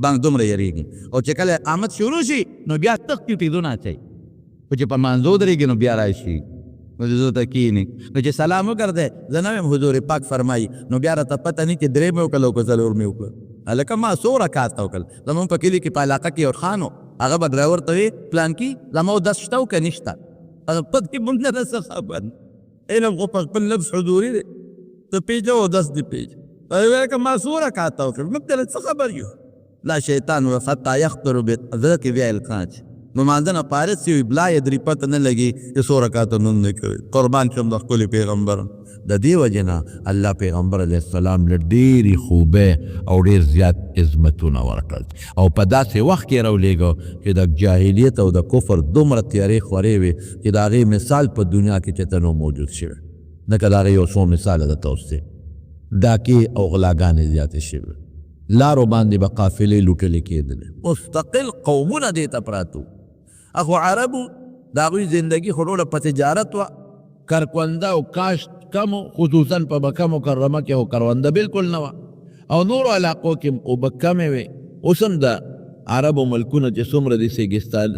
بانګ دومره یریږي او چې کله آمد شروع شي نو بیا تښتي پیزونه اچوي خو چې په مانځو درېږي نو بیا راشي نو د زه ته کښېني نو چې سلام وکړ دی زه نه ویم حضور پاک فرمایي نو بیا راته پته نه چې درې مې وکړل او که څلور مې وکړل هلکه ما څو رکعاته وکړل زمونږ په کلي کې په علاقه کې یو خان و هغه به ډرایور ته وي پلان کې زما اودس شته او که نشته هغه پدې مونږ نه څه خبر علم خو په خپل لفظ حضوري دی ته پېژنه اودس دې پېژنه ویل که ما څو رکعاته وکړل موږ ته څه خبر یو لا شیطان حتی یخطر زړه کې بیا القاج نو مانځه نه پارس وي بلا یې درې پته نه لګي چې څو رکعاته نن نه کوي. قربان شم د ښکلي پیغمبر د دې وجې نه الله پیغمبر علیه السلام له ډېرې خوبۍ او ډېر زیات عظمتونه ورکړل او په داسې وخت کې راولېږه چې د جاهلیت او د کفر دومره تیارې خورې وې چې د هغې مثال په دنیا کې چېرته نه موجود شوی لکه د هغې یو څو مثاله درته اوسې ډاکې او غلاګانې زیاتې شوې لارو باندې به قافلې لوټلې کېدلې مستقل قومونه دې ته پراته اخو عربو د هغوی زندګي خو ټوله په تجارت وه کرکونده او کاشت کم خصوصا په مکه مکرمه کې او کرونده بلکل نه وه او نورو علاقو کې اوبه کمې وې اوس هم د عربو ملکونه چې څومره دي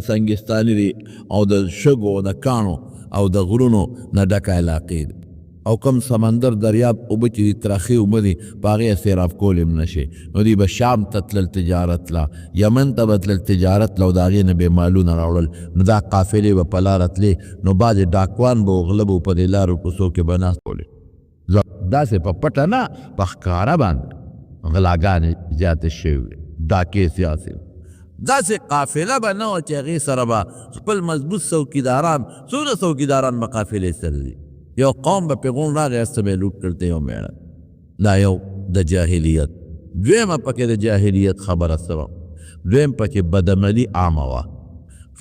سنګستاني دي او د شګو او د کاڼو او د غرونو نه ډکه علاقې دي او کم سمندر دریاب اوبه چې دي ترخې اوبه دي په هغې استعراف کول هم نه شي نو دوی به شام ته تلل تجارت لا یمن ته به تلل تجارت لا او د هغې نه به مالونه راوړل نو دا قافلې به په لاره تلې نو بعضې ډاکوان به غله به په دې لارو کوڅو کې به ناست ولې داسې په پټه نه په ښکاره باندې غلاګانې زیاتې شوې ډاکې سیاسې داسې قافله به نه وه چې هغې سره به خپل مضبوط څوکیداران څومره څوکیداران به قافلې سره دي یو قوم به پې غونډ راغی هسته به یې لوټ کړ ته یو مېړه دا یو د جاهلیت دویمه پکې د جاهلیت خبره څه وه دویم پکې بدعملي عامه وه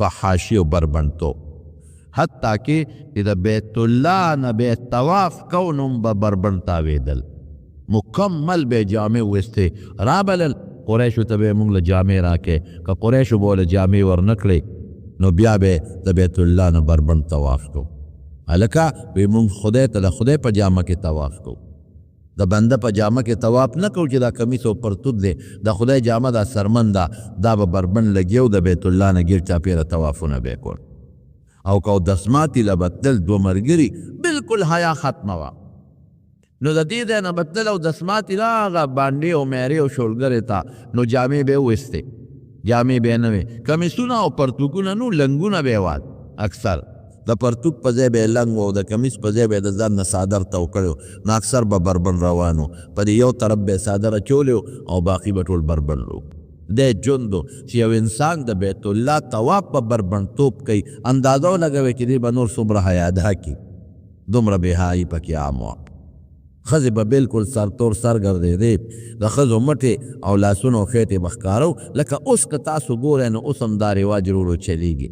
فحاشي او بربنډتوب حتی کې چې د بیت الله نه به طواف کو نو هم به بربنډ تاوېدل مکمل به یې جامې ویستې رابلل قریشو ته به یې مونږ له جامې راکې که قریشو به له جامې ورنه کړې نو بیا به د بیت الله نه بربنډ طواف کو هلکه وی مونږ خدای ته د خدای په جامه کې طواف کو د بنده په جامه کې طواف نه کو چې دا کمیس او پرتوب دی د خدای جامه دا سرمن ده دا به بربنډ لګي او د بیت الله نه ګیر چاپېره طوافونه به یې کول او که دسماتې له بتل دوه ملګري بلکل حیا ختمه وه نو د دې ځای نه بتل او دسماتې له هغه بانډې او میرې او شولګرې ته نو جامې به یې ویستې جامې به یې نه وې کمیسونه او پرتوکونه نو لنګونه به یې وات اکثر د پرتوک په ځای به یې لنګ او د کمیس په ځای به یې د ځان نه څادر تو کړی نو اکثر به بربنډ روان و په دې یو طرف به یې څادر اچولی او باقي به ټول بربنډ و دی ژوند و چې یو انسان د بیت الله طواف په بربنډتوب کوي اندازه ولګوئ چې دی به نور څومره حیاده کړي دومره بېحایي پکې عام وه ښځې به بلکل سرتور سر ګرځېدې د ښځو مټې او لاسونه او خېټې به ښکاره لکه اوس که تاسو ګورئ نو اوس هم دا رواج ورو چلیږي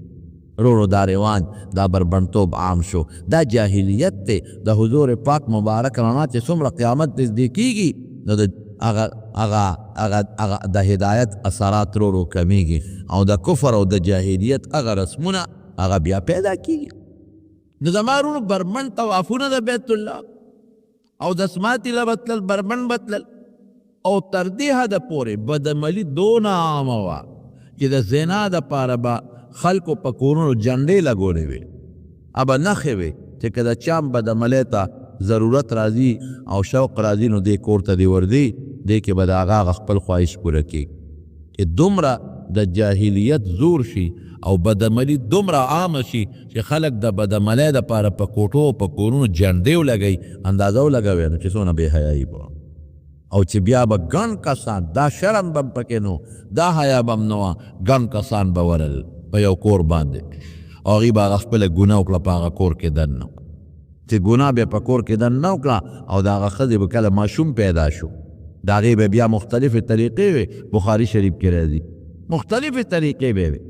ورو دا روان دا بربنډتوب عام شو دا جاهلیت دی د حضور پاک مبارک رڼا چې څومره قیامت نږدې کېږي نو د هغه د هدایت اثرات ورو کمیږي او د کفر او د جاهلیت هغه رسمونه هغه بیا پیدا کېږي نو زما وروڼو بربنډ طوافونه د بیت الله او دسماتې له بتلل بربنډ بتلل او تر دې حده پورې بدعملي دونه عامه وه چې د زنا دپاره به خلکو په کورونو جنډې لګولې وې ابه نښې وې چې که د چا بدعملۍ ته ضرورت راځي او شوق راځي نو دې کور ته دې ورځي دې کې به د هغه خپل خواهش پوره کړي چې دومره د جاهلیت زور شي او بدعملي دومره عامه شي چې خلک د بدعملۍ دپاره په کوټو په کورونو جنډې ولګوي اندازه ولګوي نو چې څونه بېحیایي به او چې بیا به ګڼ کسان دا شرم به هم پکې نو دا حیا به هم نه وه ګڼ کسان به ورل په یو کور باندې او هغوی به هغه خپله ګناه وکړه په هغه کور کې دننه چې ګناه به یې په کور کې دننه وکړه او د هغه ښځې به کله ماشوم پیدا شو د هغې به بیا مختلفې طریقې وې بخاري شریف کې راځي مختلفې طریقې به وې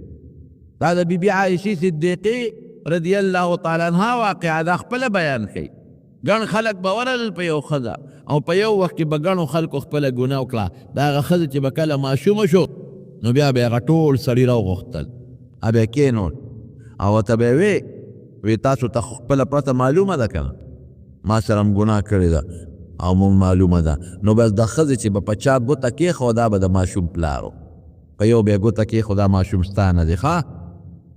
دا د بی بي عایشې صدیقې رضی الله تعالی عنها واقعه دا خپله بیان کوي ګڼ خلک به ورل په یو ښځه او په یو وخت کې به ګڼو خلکو خپله ګناه وکړه د هغه ښځه چې به کله ماشومه شو نو بیا به یې هغه ټول سړي راوغوښتل بیا کېنول او ورته به یې وی تاسو ته خپله پرته معلومه ده که نه ما سره هم ګناه کړې ده او مونږ معلومه ده نو بس د ښځې چې به په چا ګوته کېښو دا به د ماشوم پلار و په یو به یې ګوته کېښو دا ماشوم ستا نه دی ښه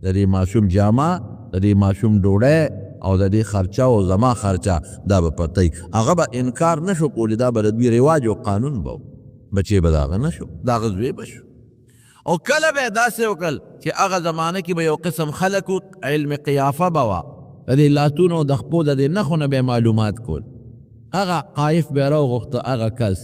د دې ماشوم جامه د دې ماشوم ډوډۍ او د دې خرچه او زما خرچه دا به پرته هغه به انکار نه شو کولی دا به د دوی رواج او قانون به بچې به د هغه نه شو د هغه زوی به شو او کله به یې داسې وکړل چې هغه زمانه کې به یو قسم خلک علم قیافه به وه د دې لاسونو د خپو د دې نښو نه به معلومات کول هغه قایف به یې راوغوښته هغه کس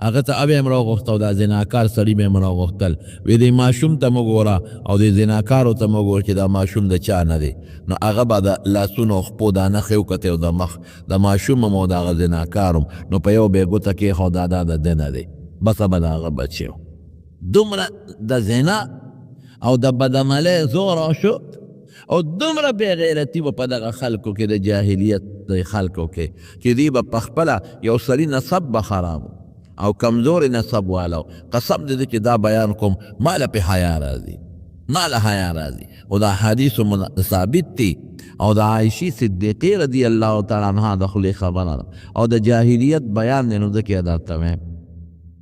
هغه ته به یې هم راوغوښته او دا زناکار سړي به یې هم راوغوښتل وی دې ماشوم ته مه ګوره او دې زناکارو ته مه ګوره چې دا ماشوم د چا نه دی نو هغه به د لاسونو او خپو دا نښې وکتې او د مخ د ماشوم هم او د هغه زناکار هم نو په یو به یې ګوته کېښو دا د ده نه دی بسه به د هغه بچی و دومره د زنا او د بدعملۍ زور شو او دومره بې غیرتي به په دغه خلکو کې د جاهلیت د خلکو کې چې دوی به په خپله یو سړي نسب به خراب او کمزورې نسب والا قسم دې چې دا بیان کوم ما له پې حیا راځي ما له حیا راځي او دا حدیثو ثابت دی او د عایشې صدیقې رضی الله تعالی عنها د خولې خبره ده او د جاهلیت بیان دی نو ځکه درته وایم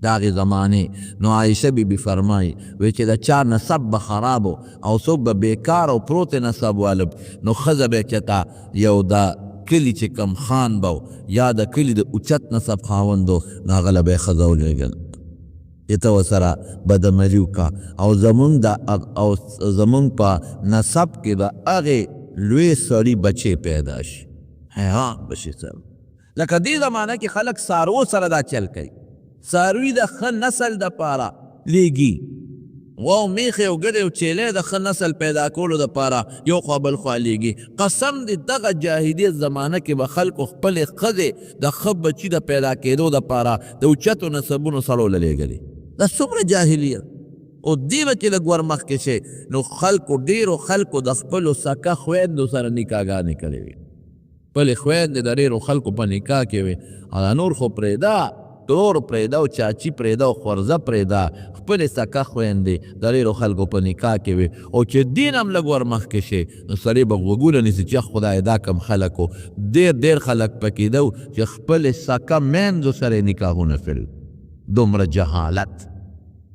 د هغې زمانې نو عایشه بیبي فرمایي وی چې د چا نسب به خرابو او څوک به بیکار او پروت نسب والب نو ښځه به چېته یو د کلي چې کم خان به یا د کلي د اوچت نسب خاوند و نو هغه له به یې ښځه ولېږل چې ته ورسره بدعملي وکړه او زمونږ په نسب کې د هغې لوی سړي بچې پیدا شي حیران به شي سر لکه دې زمانه کې خلک څاروو سره دا چل کوي څاروي د ښه نسل دپاره لیږي غوا میخې او ګډې او چیلې د ښه نسل پیدا کولو دپاره یو خوا بل خوا لیږي. قسم دې دغه جاهلیت زمانه کې به خلکو خپلې ښځې د ښه بچي د پیدا کېدو دپاره د اوچتو نسبونو سړو له لیږلي. دا څومره جاهلیت. او دې به چې لږ ور مخکې شي نو خلکو ډېرو خلکو د خپلو سکه خویندو سره نکاحګانې کړې وي. خپلې خویندې د ډېرو خلکو په نکاح کې وي. او نور خو پرېږده، ترور پرېږده او چاچي پرېږده او خورزه پرېږده، خپلې سکه خویندې د ډېرو خلکو په نکاح کې وي. او چې دین هم لږ ور مخکې شي نو سړی به غوږونه نیسي چې خدای دا کم خلک و. ډېر خلک پکې ده چې خپلې سکه میندو سره یې نکاحونه کړي. دومره جهالت.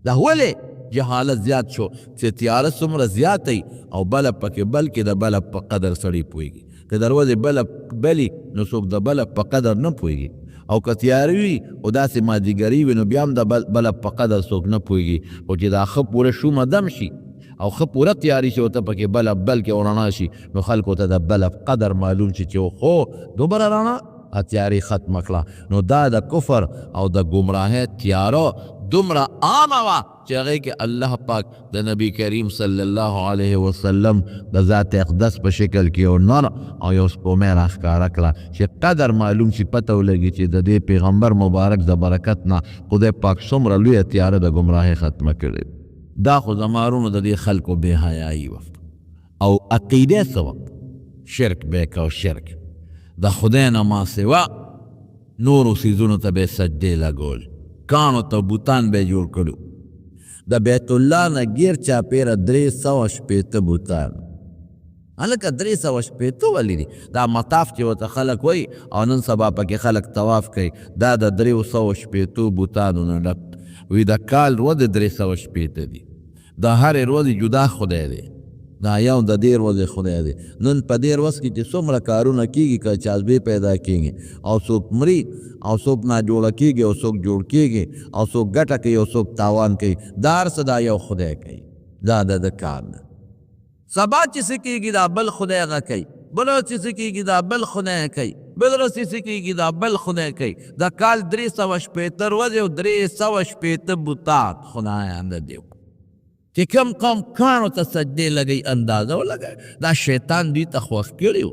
دا ولې جهالت زیات شو چې تیاره څومره زیاتی او بله پکې بلکې د بله په قدر سړی پوهېږي. که دروازې بله بلي نو څوک د بله په قدر نه پوهېږي. او که تیاره وي او داسې مادیګري وي نو بیا هم د بله په قدر څوک نه پوهېږي. او چې دا ښه پوره شومه دم شي او ښه پوره تیاري شي او ته پکې بله بلکې رڼا شي نو خلکو ته د بله قدر معلوم شي چې خو دومره رڼا تیاري ختمه کړه. نو دا د کفر او د ګمراهۍ تیاره دومره عامه وه چې هغې کې الله پاک د نبی کریم صلی الله علیه وسلم د ذات اقدس په شکل کې یو نر او یو سپومۍ راښکاره کړه چې قدر معلوم شي، پته ولګي چې د دې پیغمبر مبارک د برکت نه خدای پاک څومره لویه تیاره د ګمراهۍ ختمه کړې. دا خو زمارونو د دې خلکو بې حیایي وه او عقیده څه وه؟ شرک به یې کو. شرک د خدای نه ما سوا نورو څیزونو ته به یې سجدې لګول، کانو ته بوتان به یې جوړ کړو. د بیت الله نه ګیر چاپېره 360 بوتان. هلکه 360 ولې دي؟ دا مطاف چې ورته خلک وایي او نن سبا پکې خلک طواف کوي، دا د 360 بوتانو نه ډک وي. د کال ورځې 360 دي. د هرې ورځې جدا خدای دی. دا یو د دې ورځې خدای دی. نن په دې ورځ کې چې څومره کارونه کېږي که جاذبې پیدا کېږي او څوک مري او څوک ناجوړه کېږي او څوک جوړ کېږي او څوک ګټه کوي او څوک تاوان کوي، دا هر څه دا یو خدای کوي. دا د کار نه. سبا چې څه کېږي دا بل خدای هغه کوي، بل ورځ چې څه کېږي دا بل خدای کوي، بل ورځ چې څه کېږي دا بل خدای کوي. د کال 360 ورځې او 360 بوتان خدایان د دی. چې کم قوم کانو ته سجدې لګوي اندازه ولګوي. دا شیطان دوی ته خوښ کړي و.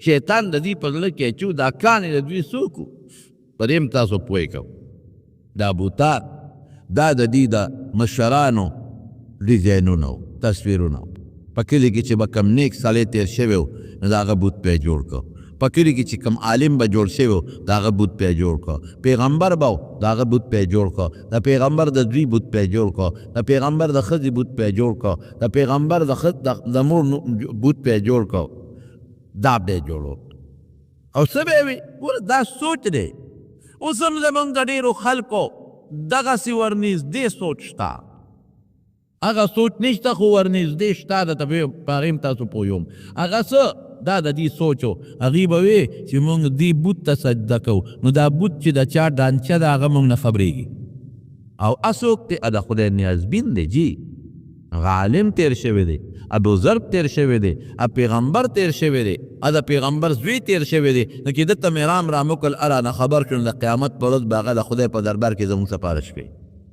شیطان د دوی په زړه کې اچو دا کانې د دوی څوک و؟ په دې هم تاسو پوه کوو. دا بوتان دا د دوی د مشرانو ډیزاینونه و، تصویرونه و. په کلي کې چې به کم نیک سړی تېر شوی و نو د هغه بوت پې یې جوړ کړ. په کلي کې چې کم عالم به جوړ شوی و د هغه بوت پې یې جوړ کړ. پیغمبر به و د هغه بوت پې یې جوړ کړ. د پیغمبر د دوی بوت پې یې جوړ کړ. د پیغمبر د ښځې بوت پې یې جوړ کړ. د پیغمبر د مور بوت پې یې جوړ کړ. دا به یې جوړ او څه به یې وي؟ ګوره دا سوچ دی. اوس هم زمونږ د ډېرو خلکو دغسې ورنږدې سوچ شته. هغه سوچ نشته خو ورنږدې شته. د په هغې هم تاسو پوه یم. هغه څه دا د دې سوچ و. هغې به وی چې مونږ دې بوت ته سجده کوو نو دا بوت چې د چا ډانچه ده هغه مونږ نه خبرېږي. او هڅوک دی د خدای نیازبین دی جي. هغه عالم تیر شوی دی، ابوذر تیر شوی دی، پیغمبر تیر شوی دی، د پیغمبر زوی تیر شوی دی. نو چې دته میرام راموکل اره نه خبر شو د قیامت په ورځ به هغه د خدای په دربار کې زموږ سپارش کوي.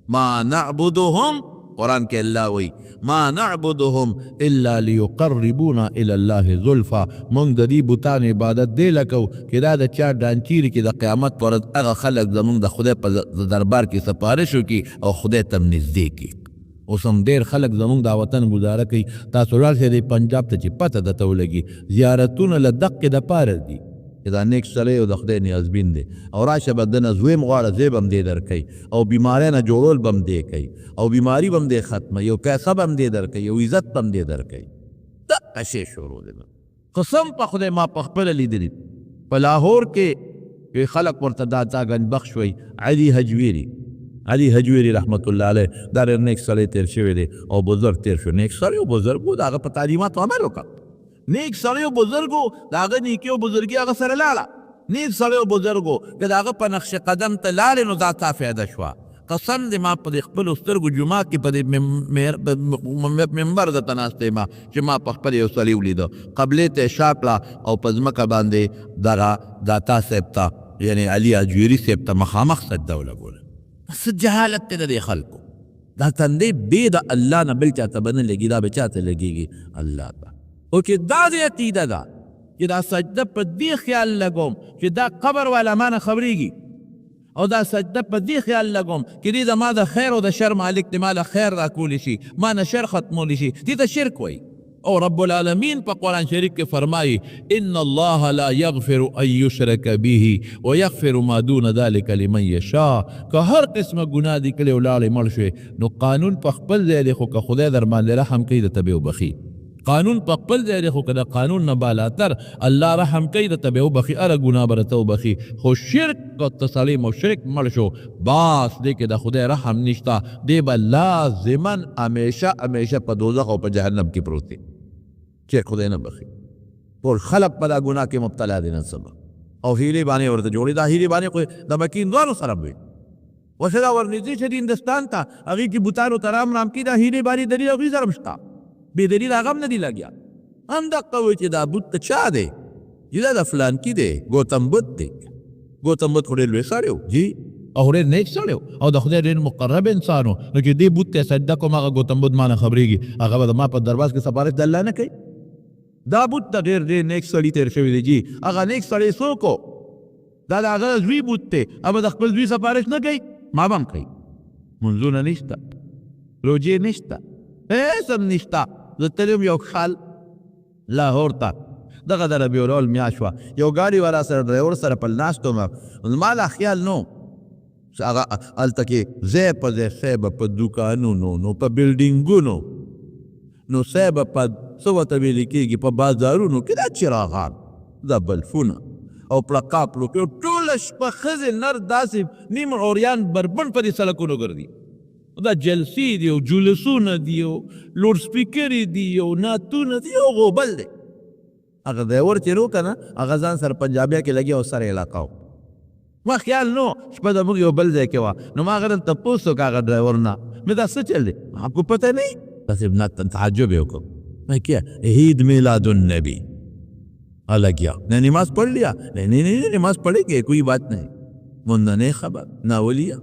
ما نعبدهم، قرآن کې الله وی ما نعبدهم الا لیقربونا الی الله زلفا. مونږ د دې بوتان عبادت دی لکو چې دا د چا ډانچیري کې د قیامت پر ورځ هغه خلک زمونږ د خدای په دربار کې سپارش وکړي او خدای ته نږدې کړي. اوس هم ډېر خلک زمونږ دا وطن ګزاره کوي. تاسو راشئ د پنجاب ته چې پته درته ولګي زیارتونه له دقې دپاره دي چې دا نیک سړی او د خدای نیازبین دی. او راشه به دنه زویم غواړه زوی به هم دې درکوي او بیماری نه جوړول به هم دې کوي او بیماري به هم دې ختموي او پیسه به هم دې درکوي او عزت به هم دې درکوي. دقه شی شروع دی. قسم په خدای ما په خپله لیدلي په لاهور کې خلک ورته دا ځاګن بخش وی علي هجویري رحمت الله علیه دا ډېر نیک سړی تېر شوی دی او بزرګ تېر شو. نیک سړی او بزرګ و د هغه په تعلیماتو عمل وکړه. نیک سړی او بزرګو د هغه نیکي او بزرګي هغه سره لاړه. نیک سړی او بزرګو که د هغه په نقش قدم ته لاړې نو دا تا فایده شوه. قسم دې ما په دې خپلو سترګو جومات کې په دې منبر درته ناستی ما چې ما په خپل یو سړي ولیده قبلې ته یې شا کړه او په ځمکه باندې دغه داتا صاحب ته یعنې علي هجویري صاحب ته مخامخ سجده ولګوله. څه جهالت دی د دې خلکو. دا تندې بې د الله نه بل چاته به نه لګي، دا به چاته لګېږي؟ الله ته. او چې دا دې عقیده ده چې دا سجده په دې خیال لګوم چې دا قبر والا ما نه خبرېږي، او دا سجده په دې خیال لګوم چې دې زما د خیر او د شر مالک دی، ما له خیر راکولی شي، ما نه شر ختمولی شي، دې ته شرک وایي. او رب العالمین په قرآن شریف کې فرمایي ان الله لا یغفر ان یشرک به ویغفر ما دون ذلک لمن یشاء. که هر قسمه ګناه دې کړې ولاړې مړ شوې نو قانون په خپل ځای دی، خو که خدای در باندې رحم کوي درته به وبخي. قانون په خپل ځای دی، خو که د قانون نه بالاتر الله رحم کوي درته به وبخي، هره ګناه به درته وبخي. خو شرک که ته سړی مشرک مړ شو باس دې کې د خدای رحم نشته، دې به لازما همیشه په دوزخ او په جهنم کې پروت دی چې خدای نه بخي. ټول خلق په دا ګناه کې مبتلا دي نن سبا، او هیلې باندې ورته جوړې. دا هیلې باندې خو د مکیندوانو سره وي، اوس دا ورنږدې چې د هندوستان ته هغې کې بوتانو ته رام رام کې دا هیلې باندې دلیل هغوی سره هم شته، بې دلیل هغه هم نه دي لګیا. همدقه وایي چې دا بوت د چا دی؟ چې دا د فلانکي دی، ګوتم بت دی. ګوتم بت خو ډېر لوی سړی و جي، او ډېر نیک سړی و، او د خدای ډېر مقرب انسان و. نو چې دې بوت ته سجده کوم هغه ګوتم بت ما نه خبرېږي، هغه به زما په درباز کې سفارش د الله نه کوي. دا بوت ته ډېر نیک سړي تېر شوی دی جي. هغه نیک سړی څوک و؟ دا د هغه زوی بوت دی، هغه د خپل زوی سفارش نه کوي، ما به هم کوي. منځونه نشته، روجې نشته، هېڅ هم نشته. زه تللی وم یو کال لاهور ته، دغه د ربیع الاول میاشت وه، یو ګاډي والا سره ډرایور سره پل ناست وم، زما لا خیال نو هغه هلته کې ځای په ځای ځای به په دوکانونو نو په بلډینګونو نو ځای به په څه ورته ویلې کېږي په بازارونو کې دا چراغان، دا بلفونه او پړقا پړوکې، ټوله شپه ښځې نر داسې نیم عریان بربنډ په دې سړکونو ګرځي. دا جلسې دي او جلوسونه دي او لوډ سپیکرې دي او نعتونه دي او غوبل دی. هغه ډرایور چې رو که نه هغه ځان سره پنجابیه کې لګي او سره علاقه و. ما خیال نو شپه زموږ یو بل ځای کې وه، نو ما هغه نه تپوس وکړه هغه ډرایور نه، مې دا څه چل دی؟ آپ کو پتہ نہیں؟ بس ابن تعجب یې وکړ. میں کیا عید میلاد النبی الگ گیا، نے نماز پڑھ لیا؟ نہیں نماز پڑھیں گے، کوئی بات نہیں. منہ نے خبر نہ ولیا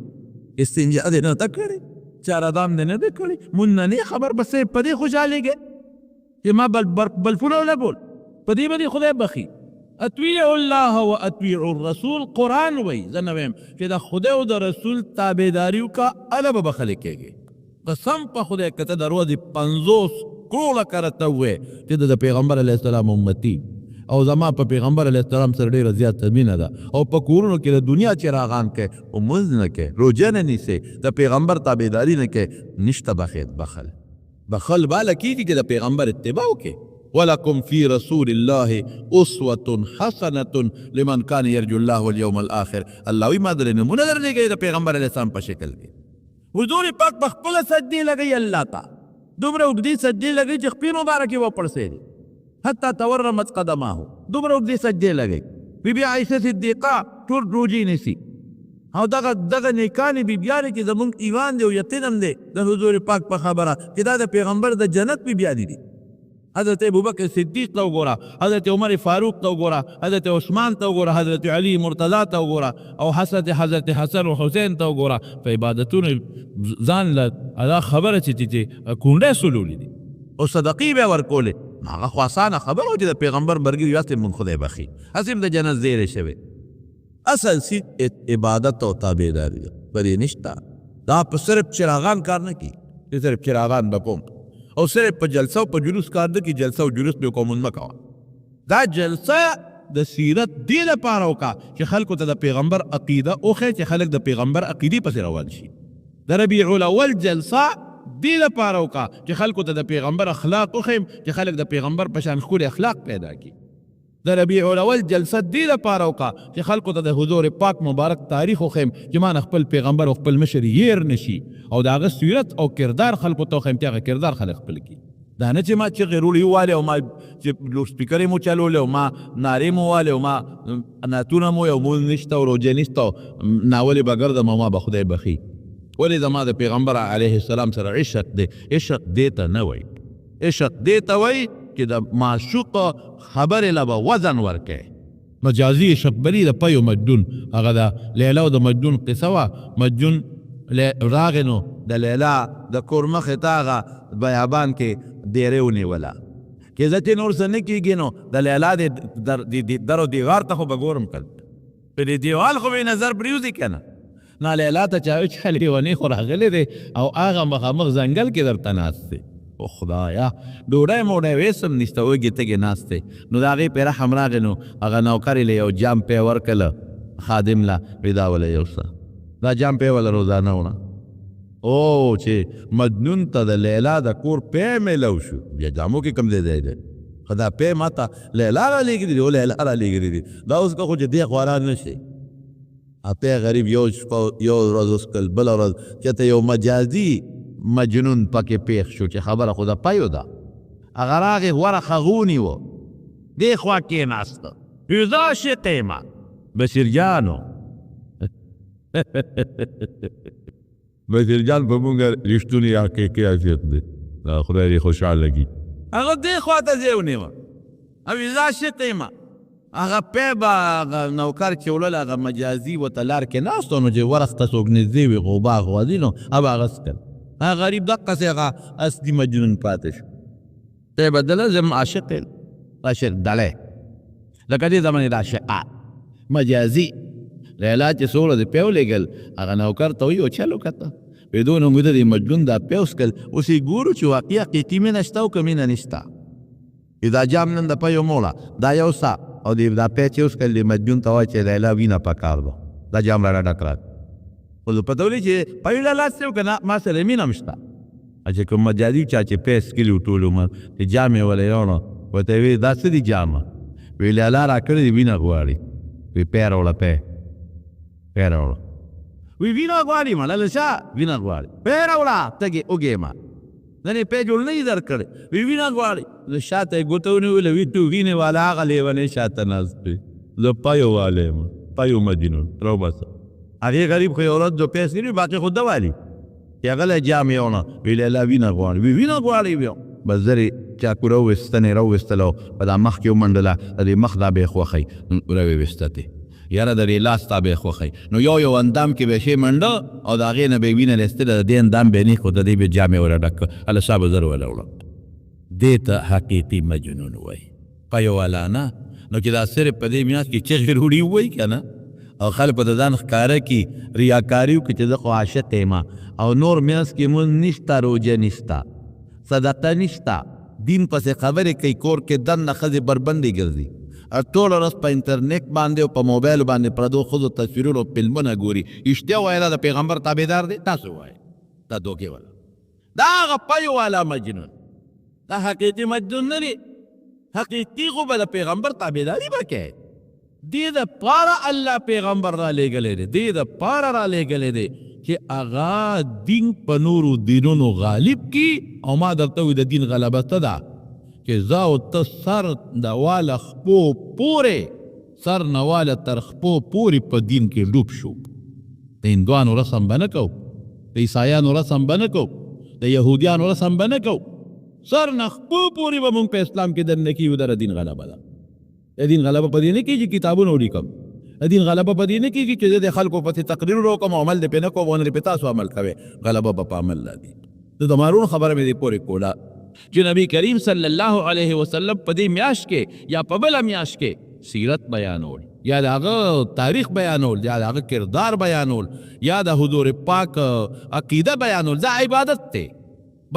استنجا دے نہ تکڑے، چار ادام دے نہ کڑے، منہ نے خبر بس پدی خوشالے گئے کہ ما بلفنا ولا بول پدی بدی خدای بخي. اطیعوا الله و اطیعوا الرسول، قرآن وی زنویم چې دا خدای او د رسول تابعداریو کا الا به بخلی کېږي. قسم په خدای کته د ورځې 50 کروڑه کرته وې چې د پیغمبر علیه السلام امتی او زما په پیغمبر علیه السلام سره ډېره زیاته مینه ده، او په کورونو کې د دنیا چراغان کې لمونځ نه کوې، روژه نه نیسې، د پیغمبر تابعداري نه کوې، نشته بخل باله کېږي چې د پیغمبر اتباع وکړې. ولکم فی رسول الله اسوة حسنة لمن کان یرجو الله والیوم الآخر. الله وی ما درې نمونه درلېږي د پیغمبر علیه السلام په شکل کې. حضور پاک په خپله سجدې لګوي الله ته، دومره اوږدې سجدې لګوي چې خپې مبارکې وپړسېدې حتی تورمت قدماه، دومره اوږدې سجدې لګوي. بی بی عایشه صدیقه ټول روژې نیسي، او دغه نیکانې بیبیانې چې زموږ ایمان دی او یقین هم دی د حضور پاک په خبره چې دا د پیغمبر د جنت بیبیانې دي. حضرت ابوبکر صدیق ته وګوره، حضرت عمر فاروق ته وګوره، حضرت عثمان ته وګوره، حضرت علی مرتضی ته وګوره، او حضرت حسن او حسین ته وګوره. په عبادتونو ځان له دا خبره چې کونډې سولولې دي او صدقې به ورکولې، هغه خو اسانه خبره وه چې د پیغمبر برګي یاستې مونږ خدای بخي، هسې هم د جنت زیری شوی. اصل سید عبادت او تابعداري ده، بلې نشته. دا په صرف چراغان کار نه کوي چې صرف چراغان به کوم، او صرف په جلسه او په جلوس کار نه کوي، جلسه او جلوس به کوم مه کوه. دا جلسه د سیرت دې لپاره وکړه چې خلکو ته د پیغمبر عقیده وښیې، چې خلک د پیغمبر عقیدې پسې روان شي. د ربیع الاول جلسه دې لپاره وکړه چې خلکو ته د پیغمبر اخلاق وښیم، چې خلک د پیغمبر په شان ښکلي اخلاق پیدا کړي. د ربیع الاول جلسه دې لپاره وکړه چې خلکو ته د حضور پاک مبارک تاریخ وښیم، چې ما نه خپل پیغمبر او خپل مشر هیر نشي، او د هغه سیرت او کردار خلکو ته وښیم چې هغه کردار خلک خپل کړي. دا نه چې ما چغې رولې ووالې او ما چې لوډ سپیکرې مو چلولې او ما نارې مو والې او ما نعتونه مو یو مونځ نشته او روژې نشته او ناولې به ګرځم او ما به خدای بخي. ولې زما د پیغمبر علیه السلام سره عشق دی. عشق دې ته نه وایي، عشق دې ته وایي چې د معشوق خبرې له به وزن ورکوي. مجازي عشق بلي د پیو مجنون، هغه د لیلا او د مجنون قصه وه. مجنون راغی نو د لیلا د کور مخې ته هغه بیابان کې دیرې ونیوله که زه چې نور څه نه کېږي نو د لیلا د در و دیوار ته خو به ګورم کل په دې دیوال خو به نظر پرېوځي که نه نه لیلا ته چا چې لیونی خو راغلی دی او هغه مخامخ ځنګل کې درته ناست دی او خدایا ډوډۍ موډۍ ویسم نشته وږې تږې ناست دی نو د هغې پې رحم راغی نو هغه نوکر یې له یو جام پی ورکړله خادم له وی دا وله یو څه دا جام پی وله روزانه وړه او چې مجنون ته د لیلا د کور پی میلو شو بیا جامو کې کم دی دی خو دا پی ما ته لیلا را لېږلي دي او لیلا را لېږلي دي دا اوس که خو چې دې خواران نه شي پی غریب یو شپه یو ورځ وسکل بله ورځ چېرته یو مجازي مجنون پکې پیښ شو چې خبره خو د پیو ده هغه راغې غوره خغوني و دې خوا کېناسته اذا شقیمه بشیر جانو بشیر جان په مونږ رښتونی حقیقي عافیت دی خدای دې خوشحاله کړي هغه دې خوا ته ځای ونیوه او اذا شقیمه هغه پی به هغه نوکر چې وړل هغه مجازي ورته لار کې ناست نو چې ورخ ته څوک نږدې وي غوباغ وځي نو هغه هغه سکل هغه غریب دقسې هغه اصلي مجنون پاتې شو ته یې بدله زم عاشق عاشق ډلی لکه دې زمانې د عاشقان مجازي لیلا چې څومره د پی ولېږل هغه نوکر ته وایي او چل وکته وایي دونه موده د مجنون دا پی وسکل اوس یې ګورو چې واقعي حقیقي مینه شته او که مینه نشته دا جام نن د پیو موړه دا یو سا او دا پی چې وسکل د مجنون ته وایي چې لیلا وینه پکار ده دا جام را ډک راک خو زه پته ولې چې پیو له لاس یو که نه ما سره مینه هم شته چې کوم مجازي چا چې پی څکلي و ټول عمر چې جام یې وله یوړه ورته یې ویې دا څه دي جامه وی لیلا را کړې دي وینه غواړي وی پی راوړه پی راوړه وی وینه غواړي مړه شه وینه غواړي پی راوړه تږې اوږې ما نن یې پی جوړ نه دي درکړی وی وینه غواړي زه شاته یې ګوته ونیوله وی تو وینې والا هغه لیونی شاته ناست دی زه پیو والی یم پیو مجنون راوباسه هغې غریب خو یو ورځ دو پیسې نه وي باقي خو ده والي چې هغه له جام یوړه وی لیلا وینه غواړي وی وینه غواړي بیا بس زر یې چاکو راوویستنې راوویستله په دا مخ کې ومنډله د دې مخ دا به یې خوښی راویویستتې یاره د دې لاس تا به یې خوښی نو یو اندام کې به یې شی منډه او د هغې نه به یې وینه لیستله د دې اندام به یې نه خو د دې به جامې وره ډک هله شا به زر وله وړه دې ته حقیقي مجنون وایي پیو والا نه نو چې دا صرف په دې میاشت کې چغې روړي ووایي که نه او خلک په د ځان ښکاره کي ریاکاري وکړي چې زه خو عاشق یم او نور میاشت کې مونځ نشته روژه نشته صدقه نشته دین پسې خبرې کوي کور کې دننه ښځې بربندې ګرځي ټوله ورځ په انټرنیټ باندې او په موبایل باندې پردو ښځو تصویرونو فلمونه ګوري اشتیا وایي دا د پیغمبر تابعدار دی تاسو وایي دا دوکې والا دا هغه پیو والا مجنون دا حقیقي مجنون نه دی حقیقي خو به د پیغمبر تابعداري به کوي دې دپاره الله پیغمبر را لېږلی دی دې دپاره را لېږلی دی چې هغه دین په نورو دینونو غالب کی او ما درته وي د دین غلبه ته ده چې زه او ته سر د واله خپو پورې سر نه واله تر خپو پورې په دین کې ډوب شو د هندوانو رسم به نه کوو د عیسایانو رسم به نه کوو د یهودیانو رسم به نه کوو سر نه خپو پورې به مونږ په اسلام کې دننه کیږو د دین غلبه ده د دین غلبه په دې نه کېږي کتابونه ولیکم د دین غلبه په دې نه کېږي چې زه د خلکو پسې تقریر وکړم او عمل دې پې نه کوم ونه دې پې تاسو عمل کوئ غلبه به په عمل لاګي د دمارون خبره مې دې پورې کوله چې نبی کریم صلی الله علیه وسلم په دې میاشت کې یا په بله میاشت کې سیرت بیانول یا د هغه تاریخ بیانول یا د هغه کردار بیانول یا د حضور پاک عقیده بیانول دا عبادت دی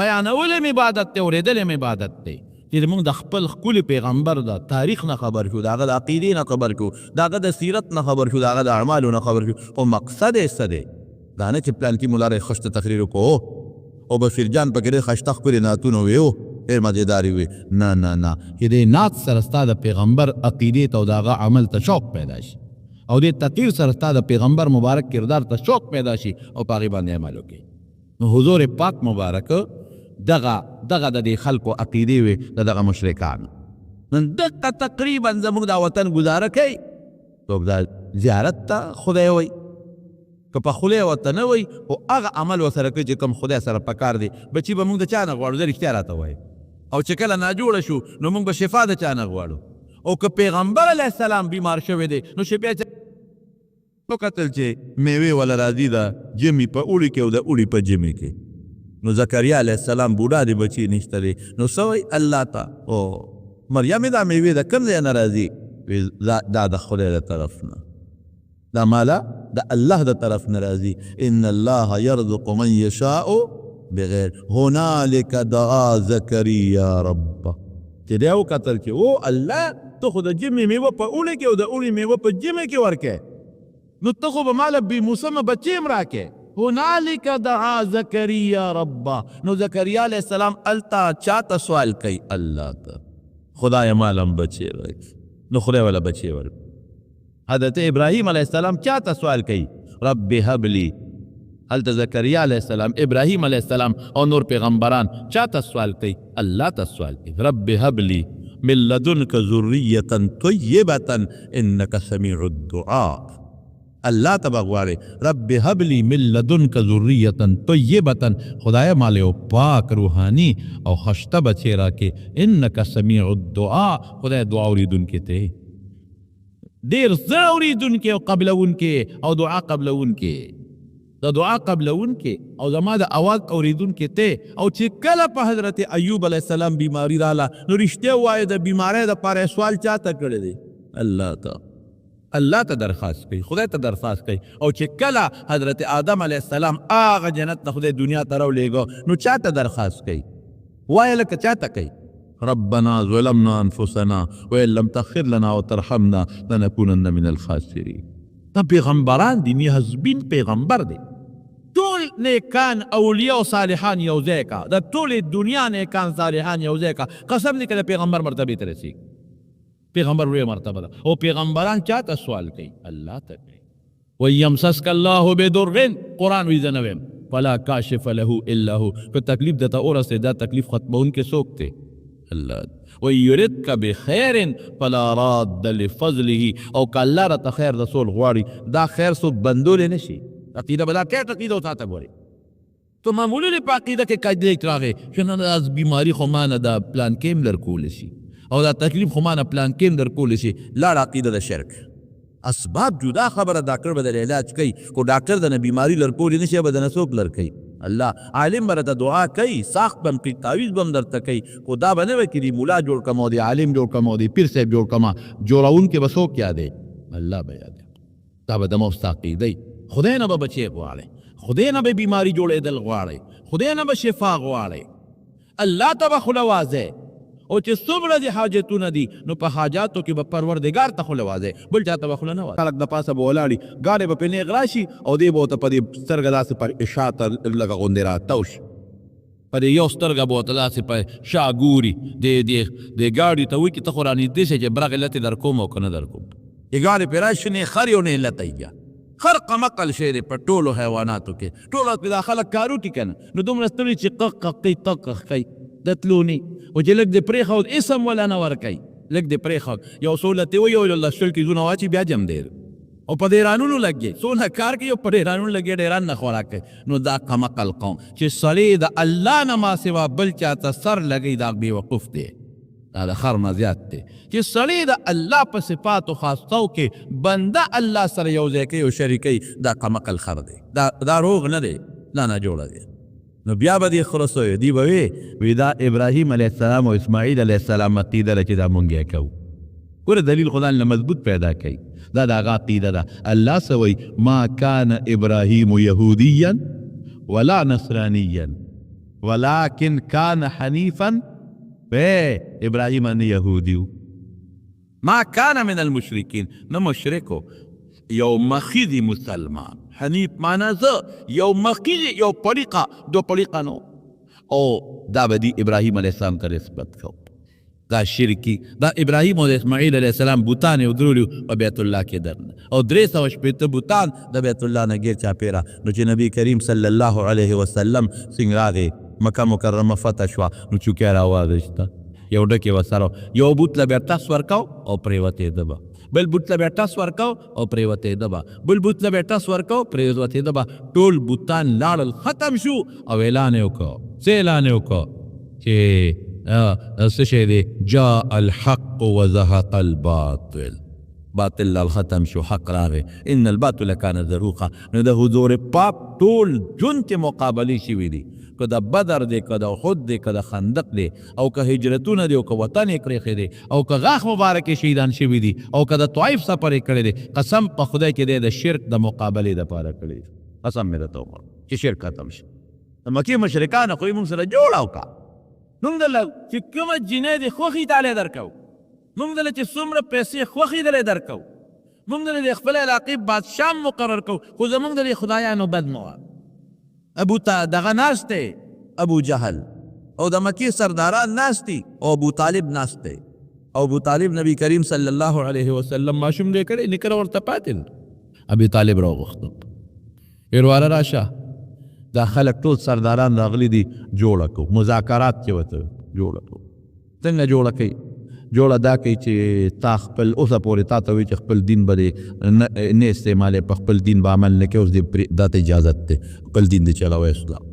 بیانول هم عبادت دی اورېدل هم عبادت دی چې موږ د خپل ښکلي پیغمبر د تاریخ نه خبر شو د هغه د عقیدې نه خبر شو د هغه د سیرت نه خبر شو د هغه د اعمالو نه خبر شو خو مقصد یې څه دی دا نه چې پلانکي ملا رې خشته تقریر وکړو او بشیر جان پکې ډېر ښایسته ښکلي نعتونه ویو ډېر مزېدارې وي نه نه نه چې دې نعت سره ستا د پیغمبر عقیدې ته او د هغه عمل ته شوق پیدا شي او دې تقریر سره ستا د پیغمبر مبارک کردار ته شوق پیدا شي او په هغې باندې عمل وکړي نو حضور پاک مبارک دغه د دې خلکو عقیدې وي د دغه مشرکانو نن دقه تقریبا زموږ دا وطن ګزاره کوي څوک دا زیارت ته خدای وایي که په خولې ورته نه وایي خو هغه عمل ورسره کوي چې کوم خدای سره پکار دی بچي به موږ د چا نه غواړو زه رښتیا راته وایي او چې کله ناجوړه شو نو موږ به شفا د چا نه غواړو او که پیغمبر علیه السلام بیمار شوی دی نو نو کتل چې میوې ولا راځي د ژمي په اوړي کې او د اوړي په ژمي کې. نو زکریا علیه السلام بوډا دی بچي نشته دی نو څه وایي الله ته او مریم دا میوې د کوم ځای نه راځي؟ دا د خدای د طرف نه، دا مالا د الله د طرف نه راځي. ان الله یرزق من یشاء بغیر هنالک دعا زکریا ربه. چې دی وکتل چې او الله ته خو د ژمي میوه په اوړي کې او د اوړي میوه په ژمي کې ورکې، نو ته خو به ماله بې موسمه بچې هم راکې. هنالک دعا زکریا ربه. نو زکریا علیه السلام التا چاته سوال کوي؟ الله ته. خدای مالم بچې ورکړي، نو خدای والا بچې ورکړي. حضرت ابراهیم علیه السلام چاته سوال کوي؟ رب هب لی. هلته زکریا علیه السلام، ابراهیم علیه السلام او نور پیغمبران چاته سوال کوي؟ الله ته سوال کوي. رب هب لی من لدنک ذریة طیبة انک سمیع الدعاء. الله ته بغواړي رب هب لی من لدنک ذریة طیبة، خدای مال یو پاک روحانی او خشته بچی راکې. انک سمیع الدعاء، خدای دعا اوریدونکی ته ډیر زړه اوریدونکی او قبلونکی او دعا قبلونکی، د دعا قبلونکی او زما د اواز اوریدونکی ته. او چې کله په حضرت ایوب علیه السلام بیماری رااله نو رښتیا وایي د بیماری دپاره سوال چاته کړی دی؟ الله ته. الله ته درخواست کوي، خدای ته درخواست کوي. او چې کله حضرت آدم علیه السلام هغه جنت نه خدای دنیا ته راولېږه نو چاته درخواست کوي؟ وایه لکه چاته کوي؟ ربنا ظلمنا انفسنا وان لم تغفر لنا وترحمنا لنكونن من الخاسرین. دا پیغمبران دي، نیازبین پیغمبر دی. ټول نیکان اولیاء او صالحان یو ځای کا، د ټولې دنیا نیکان صالحان یو ځای کا. قسم دی که د پیغمبر مرتبې ته رسېږي. پیغمبر لویه مرتبه ده. او پیغمبران چاته سوال کوي؟ الله ته کوي. وَيَمْسَسْكَ اللَّهُ بِضُرٍّ، قرآن وی زه نه ویم فلا کاشف له الا هو. که تکلیف درته ورسې دا تکلیف ختمونکی څوک دی؟ الله. وَيُرِدْكَ بِخَيْرٍ فلا راد لفضله. او که الله راته خیر رسول غواړي دا خیر څوک بندولی نشي. عقیده به دا ټیټ عقیده وساته ګورې. تو معمولی دی په عقیده کې کجلیک راغی چې نه از بیماری خو ما نه دا پلان کې هم لرکولی شي او دا تکلیف خو ما نه پلان کې هم درکولی شي. لاړ عقیده د شرک. اسباب جدا خبره، ډاکټر به در علاج کوي، کو ډاکټر د نه بیماری لرکولی نشي به د نه څوک لرکوي؟ الله. عالم به راته دعا کوي، ساخت به هم کوي، تعویذ به هم درته کوي، خو دا به نه وي چې د مولا جوړ کړم او د عالم جوړ کړم او د پیر صاحب جوړ کړم. جوړونکي به څوک یادوي؟ الله به یادوي. دا به زموږ ستا عقیده وي. خدای نه به بچی غواړئ، خدای نه به بیماری جوړېدل غواړئ، خدای نه به شفا غواړئ، الله ته به خوله وازئ. او چې څومره دې حاجتونه دي نو په حاجاتو کې به پروردګار ته خوله وازئ، بل چا ته به خوله نه وازئ. خلک د پاسه به ولاړي، ګاډۍ به پرې نیغ راشي او دی به ورته په دې سترګه داسې پر شاته لکه غوندې راتاو شي، په دې یو سترګه به ورته داسې په شا ګوري، دې ګاډي ته وایي چې ته خو رانږدې شې چې برغې لتې در کوم او که نه در کوم. یې ګاډۍ پرې راشي نه خر یو نه لتی بیا. خر قمقل شی دی په ټولو حیواناتو کې. ټولو کې دا خلک کاروټي که نه نو دومره ستړي چې قق ققی تق ققی د تلوني او چې لږ دې پرېښود اسم ولا نه ورکوي، لږ دې پرېښود یو څو لتې وایي او لس شل کیزونه واچي بیا جم دی او په ډېرانونو لګي څونه کار کوي او په ډېرانونو لګي ډېران نه خوراک کوي. نو دا قمقل قوم چې سړی د الله نه ما سوا بل چاته سر لګوي دا بېوقوف دی، دا د خر نه زیات دی. چې سړی د الله په صفاتو خاصتو کې بنده الله سره یو ځای کوي او شریکوي، دا قمقل خر دی، دا روغ نه دی، دا نه جوړه دی. نو بیا به دې خرس وی دی به وی دا ابراهیم علیه السلام او اسماعیل علیه السلام عقیده ده چې دا مونږ یې کوو. ګوره دلیل خدای نه مضبوط پیدا کوي، دا د هغه عقیده ده. الله څه وایي؟ ما کان ابراهیم یهودیا ولا نصرانیا ولکن کان حنیفا. ابراهیم نه یهودیو، ما کان من المشرکین، نه مشرکو، یو مخیدی مسلمان. حنیف معنا زه یو مخیدی یو طریقه دو طریقه نو. او دا به دی ابراهیم علیه السلام ته نسبت کو. دا شرکی دا ابراهیم او اسماعیل علیه السلام بوتان یې ودرولي په بیت الله کې درنه او 380 بوتان د بیت الله نه ګیر چاپېره. نو چې نبی کریم صلی الله علیه وسلم څنګه راغی مکه مکرمه فتح شوه نو چوکۍ راواغېسته، یو ډکې ورسره، یو بوت له بیا ټس ورکاو او پرېوتېده به، بل بوت له بیا ټس ورکاو او پرېوتېده به، بل بوت له بیا ټس ورکاو پرېوتېده به. ټول بوتان لاړل، ختم شو او اعلان یې وکړو. څه اعلان یې وکړو؟ چې څه شی دی؟ جاء الحق وزهق الباطل. باطل لال ختم شو حق راغی ان الباطل کان زروقا. نو د حضور پاک ټول جون کې مقابلې شوي دي، که د بدر دی، که د احد دی، که د خندق دی، او که هجرتونه دی، او که وطن یې پرېښی دی، او که غاښ مبارک یې شهیدان شوي دي، او که د طایف سفر یې کړی دی، قسم په خدای کې دی د شرک د مقابلې دپاره کړی دی. قسم مې درته وکړ چې شرک ختم شي. د مکې مشرکانو خو یې موږ سره جوړه وکړه، موږ دله چې کومه جینۍ دې خوښي تالی درکوو، موږ دله چې څومره پیسې خوښې دلی درکوو، موږ دله د خپل علاقې بادشاه مقرر کوو، خو زموږ د دې خدایانو بد مه وه. دغه ناست دی ابو جهل او د مکې سرداران ناست دي او ابو طالب ناست دی. او ابو طالب نبی کریم صلی الله علیه وسلم ماشوم دی کړی، نیکه ورته پاتې دی. ابي طالب راوغوښتم، ویرواره راشه، دا خلک ټول سرداران راغلي دي، جوړه کو مذاکرات کې ورته جوړه کو. څنګه جوړه کوي؟ جوړه دا کوي چې تا خپل اوسه پورې تا ته وایي چې خپل دین به دې نه استعمالوې، په خپل دین به عمل نه کوې، اوس دې دا ته اجازت دی خپل دین دې چلوی اسلام،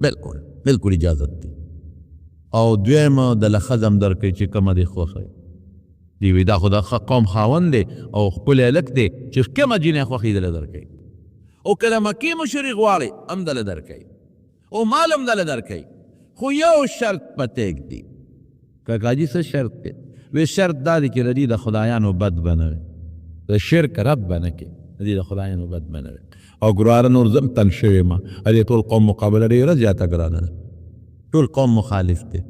بلکل اجازت دی. او دویمه دله ښځه هم درکوي چې کومه دې خوښوي. دی وایي دا خو د قوم خاوند دی او خپل هلک دی چې کومه جینۍ خوښي دله درکوي. او که د مکې مشري غواړي هم دله درکوي، او مال هم دله درکوي، خو یو شرط په دی. کاکاجي څه شرط دی؟ وی شرط دا دی چې د دې د خدایانو بد به نه وي، د شرک رد به نه کړي، د دې د خدایانو بد به نه وي. او ګرواره نور زم تن شوی ما، دې ټول قوم مقابله ډېره زیاته ګرانه ده، ټول قوم مخالف دی.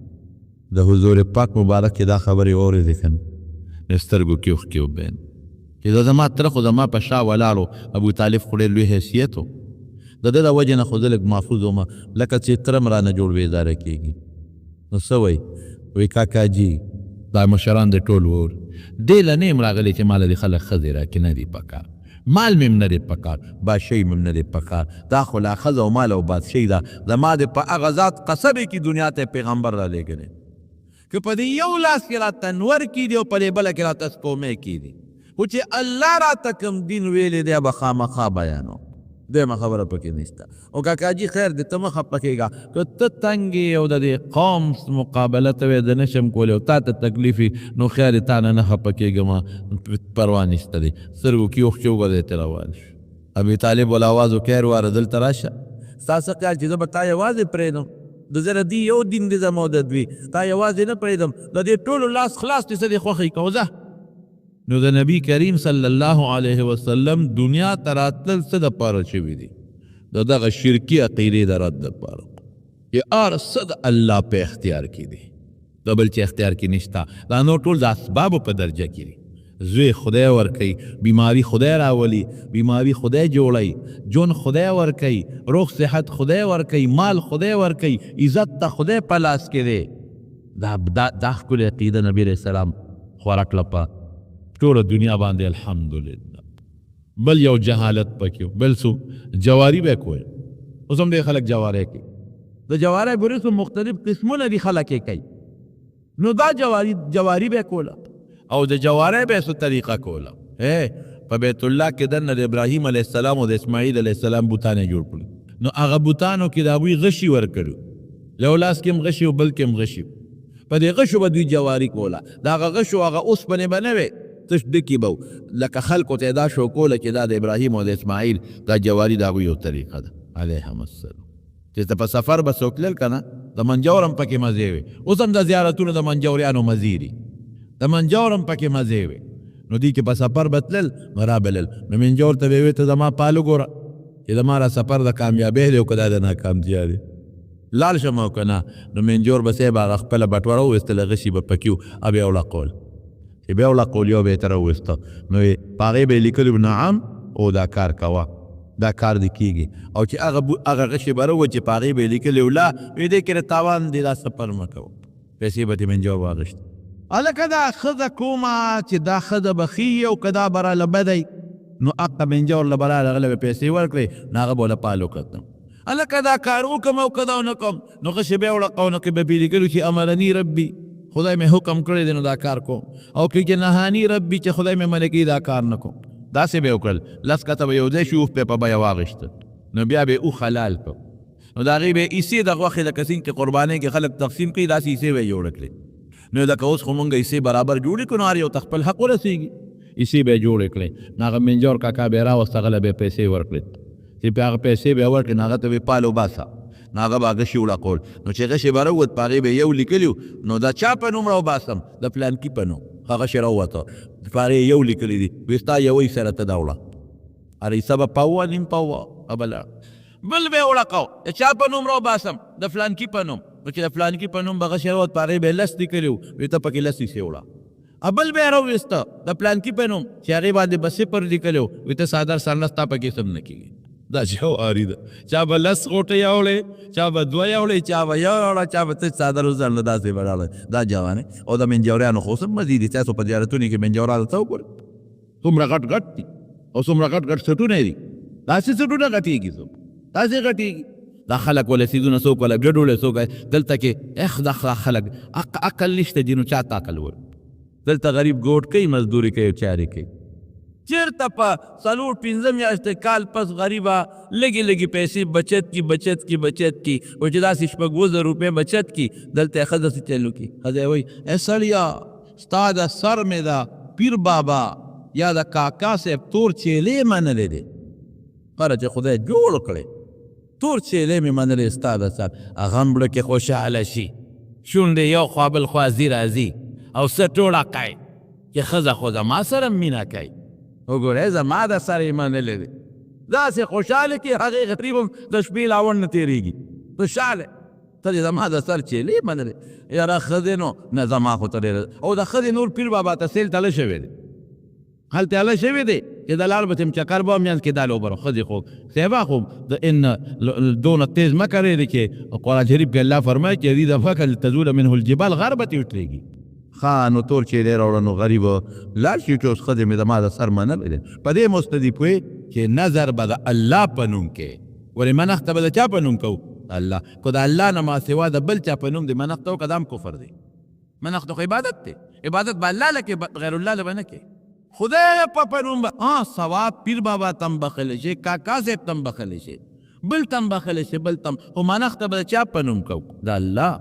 د حضور پاک مبارک کې دا خبرې اورېدې که نه، د سترګو کې اوښکې وبین چې دا زما تره خو زما په شا ولاړو. ابو طالب خو ډېر لوی حیثیت و، د ده د وجې نه خو زه لږ محفوظ وم، لکه چې تره م رانه جوړ بې اداره کېږي. نو څه وایي؟ وایي کاکاجي دا مشران د ټول ور دې له نه یم راغلی چې ماله دې خلک ښځې راکړي، نه دي پکار، مال مې هم نه دی پکار، بادشاهي مې هم نه دی پکار، دا خو لا ښځه او مال او بادشاهي ده. زما د په هغه ذات قسم یې چې دنیا ته پیغمبر را لېږلی، که په دې یو لاس کې راته انور کېدي او په دې بله کې راته سپومۍ کېدي، خو چې الله راته کوم دین ویلی دی به خامخا بیانو. دویمه خبره پکې نشته. او کاکاجي خیر دی ته مه خفه کېږه، که ته تنګ یې او د دې قوم مقابله ته وې زه نشم کولی او تا ته تکلیف وي، نو خیر تا نه نه خفه کېږم، پروا نشته دی. سترګو کې اوښکې وګورې ته روان شو. ابي طالب ول آواز وکړ واره دلته راشه، ستا څه خیال چې زه به تا یوازې پرېږدم؟ د زره دی یو دین دی زما د دوی، تا یوازې نه پرېږدم، د دې ټولو لاس خلاص دی، څه دې خوښوي کوه ځه. نو د نبی کریم صلی الله علیه وسلم دنیا ته راتلل څه دپاره شوي دي؟ د دغه شرکي عقیدې د رد دپاره، چې هر څه د الله په اختیار کې دي، د بل چا اختیار کې نشته. دا نور ټول د اسبابو په درجه کې دي. زوی خدای ورکوي، بیماری خدای راولي، بیماری خدای جوړوي، جون خدای ورکوي، روغ صحت خدای ورکوي، مال خدای ورکوي، عزت ته خدای په لاس کې دی. دا ښکلې عقیده نبی علیه السلام خوره کړه په ټوله دنیا باندې الحمدلله. بل یو جهالت پکې بل څو جواری به کوی، اوس هم ډېر خلک جواری کوي، د جواری بورسو مختلف قسمونه دي خلک یې کوي. نو دا جواری به کوله او د جواری به څه طریقه کوله. په بیت الله کې دننه د ابراهیم علیه السلام او د اسماعیل علیه السلام بوتان یې جوړ کړي. نو هغه بوتانو کې د هغوی غشي ورکړو، یو لاس کې هم غشي او بل کې هم غشي، په دې غشو به دوی جواری کوله. د هغه غشو هغه اوسپنې به نه وې، تش ډکي به لکه خلکو ته دا شو کوله چې دا د ابراهیم او د اسماعیل دا جواری د هغوی یو طریقه ده علیهم السلام. چې ته په سفر به څوک تلل که نه، د منجور هم پکې مزې وې. اوس هم د زیارتونو د منجوریانو مزې دي، د منجور هم پکې مزې وې. نو دی کې په سفر به تلل نو رابلل، نو منجور ته به یې وې ته زما پال وګوره چې زما را سفر د کامیابۍ دی او که دا د ناکامتیا دی، لاړ شم او که نه. نو منجور به صاحب هغه خپله بټوره وویستله، غشي به پکې و، بیا وړقول چې بیا وړقول یو به یې ته راوویسته. نو په هغې به یې لیکلي نعم او دا کار کوه، دا کار دې کېږي. او چې هغه غشي به راووت چې په هغې به یې لیکلي ولا وی دې کې تاوان دی، دا سفر مه کوه، پیسې به ترې منجور واخېستې. هلکه دا ښځه کومه چې دا ښځه به ښي او که دا به راله بدی، نو هغه منجور له به راله هغه له به پیسې ورکړې، نو هغه به له پال وکتم. هلکه دا کار وکړم او که دا ونه کړم، نو غشي بیا وړقو، نو که به پرې لیکلي چې امرني ربي، خدای مې حکم کړی دی نو دا کار کوم، او که نهاني ربي چې خدای مې منع کړي دا کار نه کوم. داسې به یې وکړل، لس کته به یو ځای شي اوښ په بیه واخېسته، نو بیا به یې اوښ حلال کړ. نو د هغې به یې ایسې د غوښې لکه څنګه چې قربانۍ کې خلک تقسیم کوي، داسې ایسې به یې جوړه کړې. نو لکه اوس خو مونږ ایسې برابر جوړې کړو، نو هر یو ته خپل حق ورسېږي. اسی به جوړ کړې نو هغه منجور کاکا به راوست هغه له به پیسې ورکړې چې په هغه پیسې به ورکړې نو هغه ته به پالو باسه نو هغه به غشي وړکول نو چې غشي به راووت په هغې به یو لیکلي نو دا چا په نوم راوباسم د پلانکي په نوم هغه شی راووته په هغې یو لیکلی دي وایي ستا یوی سره ته دا وړه هر حصه به پاوه نیم پاوه بل به وړکو د چا په نوم راوباسم د فلانکي په نوم نو چې د فلانکي په نوم به غشي راووت په هغې به یې لس لیکلي وي ته پکې لس حصې وړه ابل به راوویسته د پلانکي په نوم چې هغې باندې به صفر لیکلی وي ته څادر سرلس تا پکې سم نه کېږي دا جواري ده چا به لس غوټې یوړې چا به دوه یوړې چا به یو یوړه چا به ته څادر وزرله داسې به راړه دا جوانې او د منجوریانو خو سم مزي دي تاسو په زیارتونو کې منجورانو ته وګورئ څومره غټ غټ دي او څومره غټ غټ سټونه دي داسې سټونه غټېږي څوک داسې غټېږي دا خلک وله څیزونه څوک وله ګډوله څوک دلته کې دا خلک عقل نشته دي نو چا ته عقل ور دلته غریب ګوټ کوي مزدوري کوي چارې کوي چیرته په څلور پنځه میاشتې کال پس غریبه لږې لږې پیسې بچت کی او چې داسې شپږ اووه زره روپۍ بچت کی دلته یې ښځه څه چل وکړي ښځه یې وایي ای سړیه ستا د سر مې د پیر بابا یا د کاکا صاحب تور چیلې منلی دی خره چې خدای جوړ کړی تور چیلې مې منلی ستا د سر هغه هم بړه کې خوشحاله شي شونډې یو خوا بل خوا ځي راځي او څه ټوړه کوي چې ښځه خو زما سره مینه کوي وګورئ زما د سر یې منلی دی داسې خوشحاله کې هغې غریب هم د شپې لاوڼ نه تېرېږي خوشحاله ته دې زما د سر چیلې منلی یاره ښځې نو نه زما خو ته ډېره او د ښځې نور پیر بابا ته سیل تله شوی دی هلته هله شوی دی چې د لار به تم چکر به هم میانځ کې دا لوبه ښځې خو صحبه خو د ان دونه تیز مه کرې دی چې قرآن شریف کې الله فرمایي چې یرید فکل تزول منه الجبال غربت وترېږي ښه نو تور چیلې راوړه نو غریب لاړ شي چې اوس ښځې مې زما د سر منلی دی په دې مستدي پوهې چې نظر به د الله په نوم کې ولې منښته به د چا په نوم کوو الله کو د الله نه ما سوا د بل چا په نوم دی منښته وکړه دا هم کفر دی منښته خو عبادت دی عبادت به الله له کې غیر الله له به نه کې خدای په نوم به ثواب پیر بابا تم بخلی شي کاکا صاحب تم بخلی شي بل تم بخلی شي بل تم خو منښته به د چا په نوم کوو د الله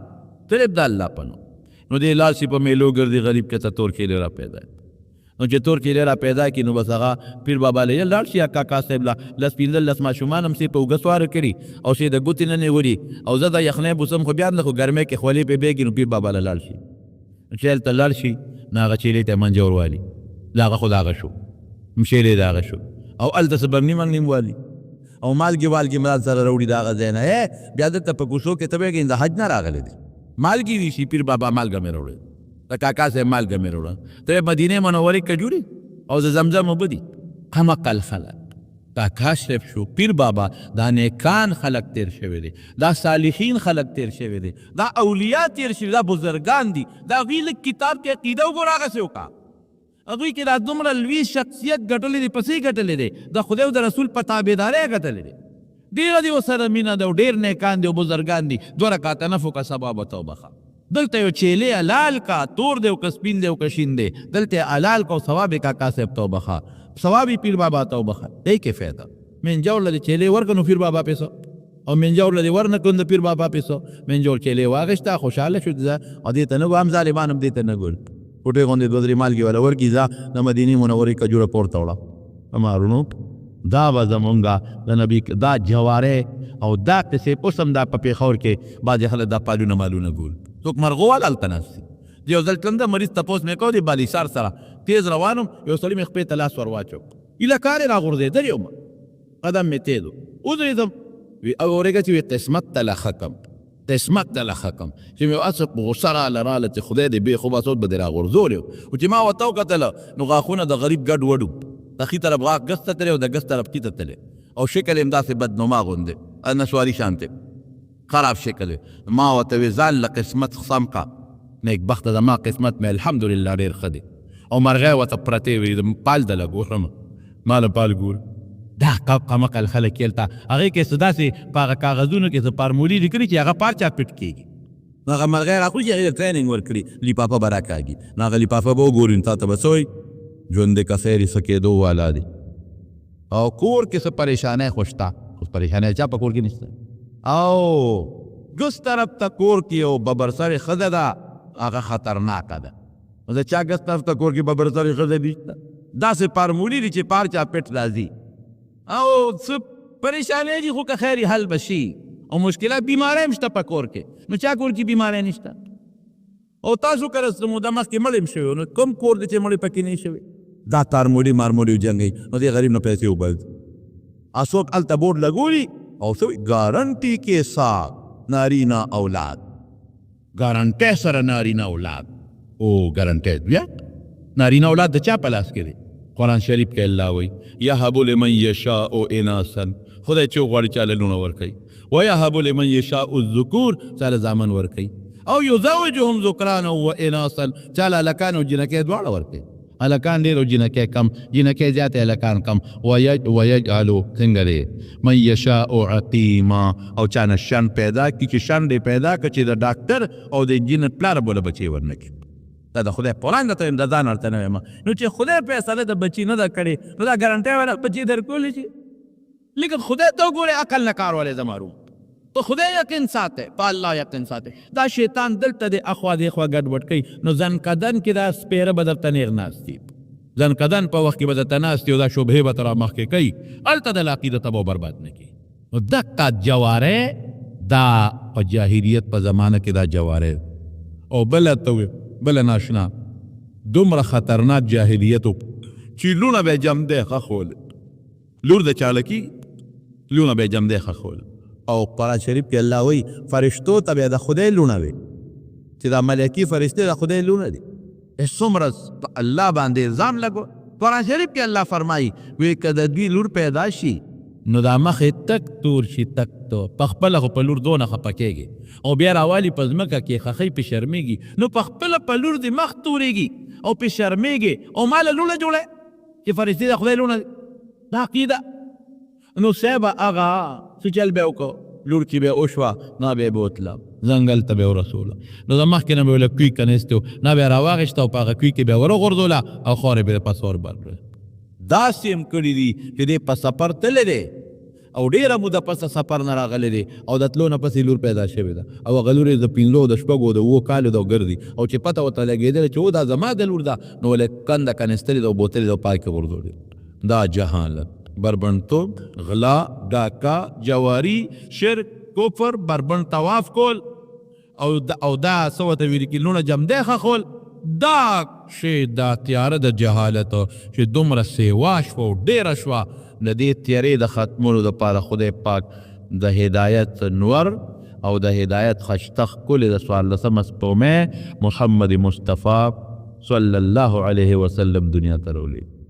صرف د الله په نوم نو دې لال شي په میلو ګرځي غریب کې ته تور کیلې را پیدا نو چې تور کیلې را پیدا کړي نو بس هغه پیر بابا له لاړ شي کاکا صاحب له لس پنځه لس ماشومان هم سي په اوږه سواره کړي او شي د ګوتې نه نیولي او زه د یخنۍ بوسم خو بیا نه خو ګرمۍ کې خولې پې بیږي نو پیر بابا له لاړ شي چې هلته لاړ شي نو هغه چیلې ته منجور والي د هغه خو د هغه شو مشیلې د هغه شو او هلته څه بم نیم والي او مالګې والګې مراد سره راوړي د هغه ځای نه بیا دلته په کوڅو کې ته بیږي د حج نه راغلی دی مالګي وي شي پیر بابا مالګه مې راوړې د کاکا صاحب مالګه مې راوړه ته مدینې منورې کې جوړې او د زمزم اوبه دي قمقل خلک کاکا صاحب شو پیر بابا دا نیکان خلک تیر شوی دی دا صالحین خلک تیر شوی دی دا اولیاء تیر شوی دا بزرگان دي دا هغوی لږ کتاب کې عقیده وګوره هغسې وکړه هغوی کې دا دومره لوی شخصیت ګټلی دی پسې ګټلی دی د خدای او د رسول په تابعدارۍ ګټلی دی ډېره دې ورسره مینه ده او ډېر نیکان دي او بزرګان دي دوه رکعته نفل که سبا به توبه ښه دلته یو چیلې حلال کا تور دی او که سپین دی او که شین دی دلته حلال کا او ثواب یې کاکا صاحب توبه ښه ثواب یې پیر بابا توبه ښه دی کې فایده منجور له چیلې ورکړه نو پیر بابا پیسه او منجور له ورنه کړه د پیر بابا پیسه منجور چیلې واغېسته خوشحاله شو او دې ته نه هم ظالمان هم دې ته نه ګول پوټې غوندې دوه درې مالګې والا ورکړي ځه د مدینې منورې کجوره پورته وړه امارونو دا به زمونږ د نبي دا جوارې او دا قصې اوس هم دا په پېښور کې بعضې خلک دا پالونه مالونه ګول څوک مرغوال هلته ناست دي د یو ځل تلم د مریض تپوس مې کوو د بالیسار سره تیز روان وم یو سړي مې خپې ته لاس ور واچو ایله کار یې راغورځېدلی وم قدم مې تېز و ودرېدم وي اورېږه چې وي قسمت ته له ښه کم قسمت ته له ښه کم چې مې هسې په غوسه راله چې خدای دې بې خو بس اوس به دې راغورځولې و چې ما ورته وکتله نو غاښونه د غریب ګډ وډ د ښي طرف غاښ ګس ته تللی او د ګس طرف ټي ته تللی او شکل یې همداسې بدنما غوندې نسواري شانتې خراب شکل ما ورته وې ځان له قسمت سم کا نیکبخته زما قسمت مې الحمدلله ډېر ښه دی او مرغۍ ورته پرتې وي پال دله ګورم ما له پال ګورم دا قمقل خلک هلته هغې کې څه داسې په هغه کاغذونو کې څه فارمولي لیکلي چې هغه پارچا پټ کېږي هغه مرغۍ راخلي چې هغې ټریننګ ورکړي لیپافه به راکاږي نو هغه لیپافه به وګوري تا ته به څه وایي ژوند د کسیرې څه کېدو والا دی او کور کې څه پریشانۍ خو شته اوس پریشانۍ چا په کور کې نشته او ګس طرف ته کور کې یو ببرسرې ښځه ده هغه خطرناکه ده نو د چا ګس طرف ته کور کې ببرسرې ښځه دي داسې فارمولي دي چې پار چا پټ راځي او څه پریشانې دي خو که خیر حل به شي او مشکلات بیماری هم شته په کور کې نو چا کور کې بیماری نشته او تاسو که څه موده مخکې مړ هم شوي نو کوم کور دی چې مړ پکې نه شوي دا تارمولي مارمولي جنګوي نو دې غریب نه پیسې وبل څوک هلته بورډ لګولي او څه ګارنټي کې ساتھ نارینه اولاد ګارنټۍ سره نارینه اولاد او ګارنټۍ بیا نارینه اولاد د چا په لاس کې دی قرآن شریف کې الله وایي یهب لمن یشاء اناسا خدای چې غواړي چاله لونه ورکوي ویهب لمن یشاء الذکور چاله زامن ورکوي او یزوجهم ذکرانا و اناسا چاله هلکان او جنکۍ دواړه ورکوي هلکان ډېر او جنکۍ کم جنکۍ زیاتې هلکان کم ویجعلو څنګه دی من یشاء عقیما او چانه شن پیدا کړي چې شن دې پیدا کړه چې د ډاکټر او د انجینر پلار بوله بچی ورنه کړي دا د خدای په وړاندې ته یم د ځان ورته نه یم نو چې خدای فیصله د بچي نه ده کړې نو دا ګارنټۍ والا بچي درکولی شي لیکن خدای ته وګورئ عقل نه کار والی زمارو تو خدای یقین ساته په الله یقین ساته دا شیطان دلته د اخوا د اخوا ګډوډ کوي نو ځنکدن کې دا سپیره به درته نیغ ناست دي ځنکدن په وخت کې به درته ناست دي او دا شبهې به ته را مخکې کوي هلته د عقیده ته به برباد نه کوي نو دقه جوارې دا په جاهلیت په زمانه کې دا جوارې او بله ته بله ناشنا دومره خطرناک جاهلیتو چې لونه به جمدی خخول لور د چالکي لونه به جمدی خخول او قرآن شریف کې الله وایي فرشتو ته بیا د خدای لونه وي چې دا ملکي فرشتې د خدای لونه دي څومره په الله باندې الزام لګو قرآن شریف کې الله فرمایي وی که د دوی لور پیدا شي نو دا مخې تک تور شي تک تو پخپله خو په لور دونه خفه کېږي او بیا راوالي په ځمکه کې خخۍ پې شرمېږي نو پخپله په لور دې مخ تورېږي او پې شرمېږي او ما له لونه جوړی چې فرشتې د خدای لونه دا عقیده نو صاحبه هغه څه چل به وکړو لور چې به وشوه نه به یې بوتله ځنګل ته به یې ورسوله نو د مخکې نه به یې له کوي کنیستې و نه به یې راواغېسته او په هغه کوي کې به یې وروغورځوله او خورې به یې پس وربر کړل داسې هم کړي دي چې دې په سفر تللی دی او ډېره موده پسه سفر نه راغلی دی او د تلو نه پسې لور پیدا شوې ده او هغه لور یې د پنځو د شپږو د اوو کالو ده او ګرځي او چې پته ورته لګېدله چې او دا زما د لور ده نو ولې کنده کنستلې ده او بوتلې ده او پای کې غورځولې دا جهالت بربنتوب غلا ډاکا جواری شرک کفر بربند طواف کول او دا څه ورته ویل کېږي لونه جمدی خخول دا شی دا تیاره د جهالت چې دومره سیوا شوه او ډېره شوه د دې تیارې د ختمولو دپاره خدای پاک د هدایت نور او د هدایت خشته ښکلې د څوارلسمه سپومۍ محمد مصطفی صلی الله علیه وسلم دنیا ته راولېږي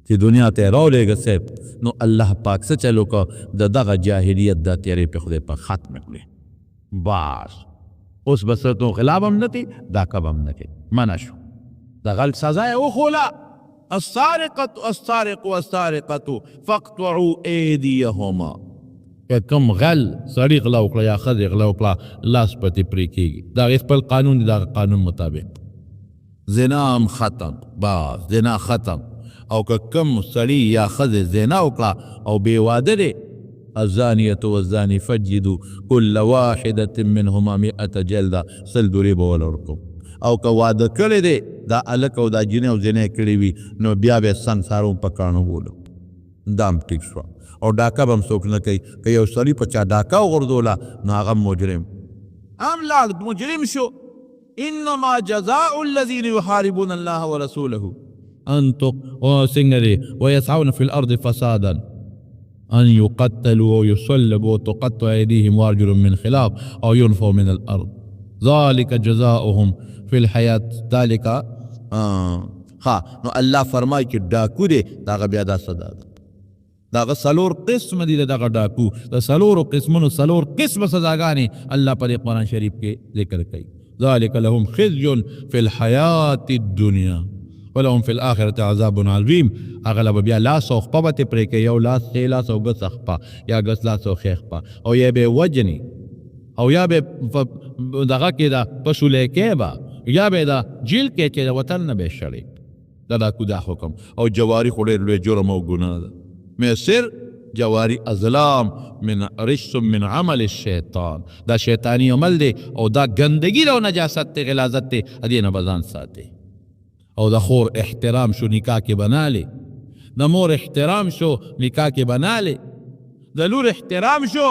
چې دنیا ته یې راولېږه صاحب نو الله پاک څه چل وکړه د دغه جاهلیت دا تیارې پې خدای پاک ختم کړې بس اوس به څه تو خلاف هم نه کوي دا کب هم نه کوي منع شو د غل سزا یې وښوله السارق والسارقة فاقطعوا ایدیهما که کم غل سړي غلا وکړه یا ښځې غلا وکړه لاس پتې پرې کېږي د هغې خپل قانون دی د هغه قانون مطابق زنا هم ختم بس زنا ختم او که کم سړي یا ښځې زنا وکړه او بې واده دی الزانیة والزانی فجدوا كل واحدة منهما 100 جلده سل دوری به ولورکو او که واده کړی دی دا هلک او دا جینۍ او زینۍ کړي وي نو بیا به یې سنسارو په کاڼو بولو دا هم ټیک شوه او ډاکه به هم څوک نه کوي که یو سړي په چا ډاکه وغورځوله نو هغه مجرم هم لاړ مجرم شو انما جزاء الذين يحاربون الله ورسوله څنګه دی ويسعون في الارض فسادا ان يقتلوا او يصلبوا وتقطع ايديهم وارجلهم من خلاف او ينفوا من الارض ذلك جزاؤهم في الحياة ذلك نو الله فرمای چې ډاکو دی دغه بیا دا سزا ده دغه څلور قسم دي دغه ډاکو د څلورو قسمونو څلور قسمه سزاګانې الله په دې قرآن شریف کې ذکر کوي ذلك لهم خزي في الحياة الدنيا ولهم في الآخرة عذاب عظيم اغلب بیا لاس او خپه به ترې پرې کوي یو لاس ښی لاس او ګس خپه یا ګس لاس او ښی خپه او یا به وجني او یا به دغه کې دا په شولی کې به یا به دا جیل کې چې د وطن نه به شړي دا ډاکو دا حکم او جواري خو ډېر لوی جرم او ګناه ده مصر جواری ازلام من رجس من عمل الشیطان دا شیطانی عمل دی او دا گندگی او نجاست تی غلازت تی ادی نه بزان ساتي او د خور احترام شو نکاح کې بنالی، د مور احترام شو نکاح کې بنالی، د لور احترام شو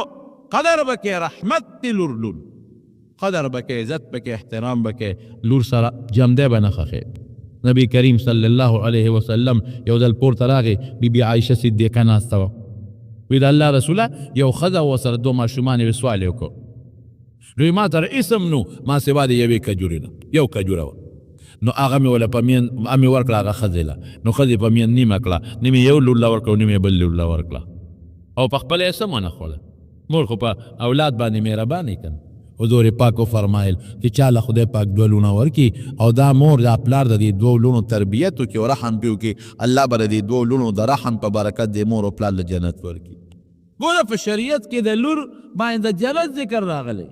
قدر بکې رحمت دی لور قدر بکې عزت بکې احترام بکې لور سره جمدی به نه خښې. نبی کریم صلی الله علیه وسلم یو ځل پورته راغی، بی بی عایشه صدیقه ناسته وه، وی د الله رسوله یو ښځه ورسره دوه ماشومان یې سوال یې وکړو، نو ما ته اسم نو ما سوا د یوې کجورې نه یو کجوره وه، نو هغه مې وله په مین مې ورکړه هغه ښځې له، نو ښځې په مین نیمه کړه، نیم یې یو لور له ورکړه نیم یې بل لور له ورکړه، او په خپله یې څه ونه خوړه. مور خو په اولاد باندې مهربانې کنه. حضور پاک فرمایل چې چاله خدای پاک دوه لونه ورکي او دا مور دا پلار د دې دوه لونو تربیت وکړي او رحم پې وکړي، الله به د دې دوه لونو د رحم په برکت د مور او پلار له جنت ورکړي. ګوره په شریعت کې د لور باندې د جنت ذکر راغلی،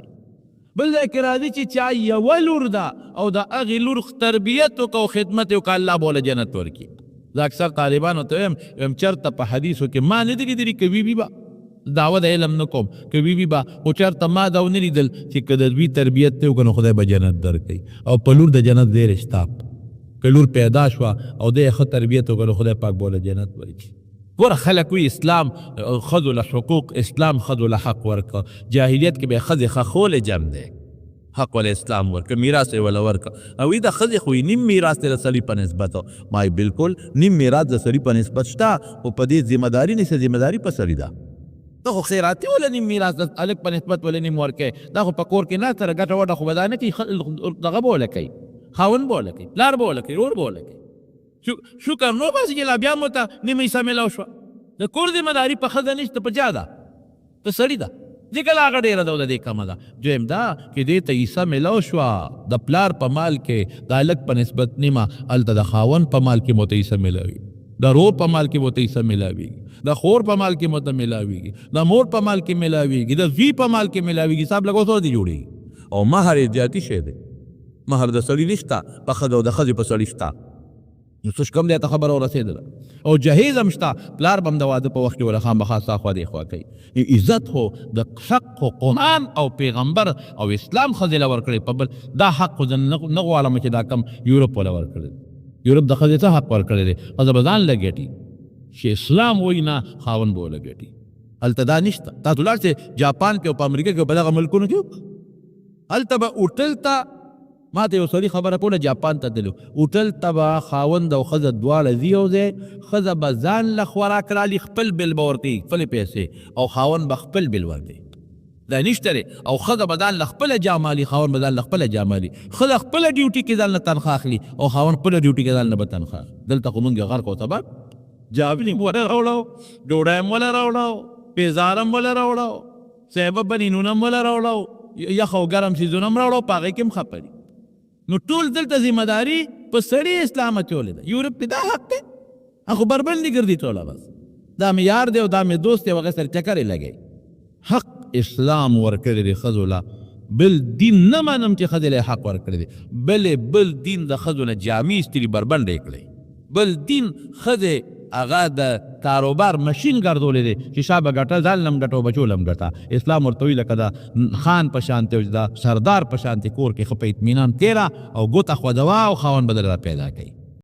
بل ځای کې راځي چې چا یوه لور ده او د هغې لور تربیت وکړه او خدمت یې وکړه، الله به له جنت ورکړي. زه اکثر طالبانو ته وایم چېرته په حدیثو کې ما نه دي لیدلي که بي بي به دعوه د علم نه کوم، که بي بي به خو چېرته ما دا ونه لیدل چې که د دوی تربیت ته وکړه نو خدای به جنت درکوي. او په لور د جنت ډېر شته، که لور پیدا شوه او دی یې ښه تربیت وکړه نو خدای پاک به له جنت ورکړي. ګوره خلک وي اسلام ښځو له حقوق، اسلام ښځو له حق ورکړه. جاهلیت کې به یې ښځې ښخولې جم دی، حق ول اسلام ورکړه، میراث یې وله ورکړه. او د ښځې خو نیم میراث دی د سړي په نسبت، ما بالکل نیم میراث د سړي په نسبت شته، خو په دې ذمه داري نشته، ذمه داري په سړي ده. ته خو خیراتي وله نیم میراث د هلک په نسبت ولې نیم ورکوې، دا خو په کور کې ناسته ده ګټه وټه خو به دا نه کوي، دغه به وله کوي، خاوند به وله کوي، پلار به وله کوي، ورور به وله کوي. شکر نو باسي چې لا بیا مو ته نیمه حصه میلاو شوه. د کور ذمه داري په ښځه نشته، په چا ده؟ په سړي ده، ځکه لا هغه ډېره ده او د دې کمه ده. دویم دا چې دې ته حصه میلاو شوه د پلار په مال کې، د هلک په نسبت نیمه، هلته د خاوند په مال کې مو ته حصه میلاوي، د رور په مال کې مو ته حصه میلاویږي، د خور په مال کې مو ته میلاویږي، د مور په مال کې میلاویږي، د زوی په مال کې میلاویږي. حساب لګو څو دې جوړېږي. او مهر احتیاطي شی دی، مهر د سړي نشته، په ښځه او د ښځې په سړي شته. نو څه کم دی ته خبره ورسېدله. او جهیز هم شته، پلار به هم د واده په وخت کې وله خامخا ستا خوا دې خوا کوي. عزت خو د حق خو قرآن او پیغمبر او اسلام ښځې له ورکړی، په بل دا حق خو زه نه غواړم چې دا کم یورپ وله ورکړی. یورپ د ښځې څه حق ورکړی دی؟ ښځه به ځان لګېټي چې اسلام وایي نه خاوند به ولګېټي. هلته دا نشته. تاسو لاړ چې جاپان کې او په امریکا کې او په دغه ملکونو کې هلته به هوټل ته، ما ته یو سړي خبره کوله جاپان ته تللو، هوټل ته به خاوند او ښځه دواړه ځي یو ځای، ښځه به ځان له خوراک رالي، خپل بل به ورکوي، خپلې پیسې، او خاوند به خپل بل ورکوي. دا نشته دی. او ښځه به ځان له خپله جامه الي، خاوند به ځان له خپله جامه الي. ښځه خپله ډیوټي کې ځان له تنخواه اخلي او خاوند خپله ډیوټي کې ځان له به تنخواه. دلته خو مونږ غرق او تباه جابلي وله راوړو، ډوډۍ هم وله راوړو، پیزار هم وله راوړو، صحبه بنینونه هم وله راوړو، یخ او ګرم څیزونه هم راوړو، په هغې کې هم خپه دي. نو ټول دلته ذمه داري په سړي اسلام اچولې ده. یورپ کې دا حق دی، هغه بربندي ګرځي ټوله، بس دا مې یار دی او دا مې دوست دی او هغې سره چکرې لګوي. حق اسلام ورکړی دی ښځو له، بل دین نه منم چې ښځې له حق ورکړی دی. بل دین د ښځو نه جامې ایستلي بربنډې کړی، بل دین ښځې هغه د کاروبار مشین ګرځولی دی چې شا به ګټه ځان لم ګټه او بچو لم ګټه. اسلام ورته وایي لکه د خان په شانتې او د سردار په شانتې کور کې ښه په اطمینان تېره او ګوته خوځوه او خاوند به دله پیدا کوي.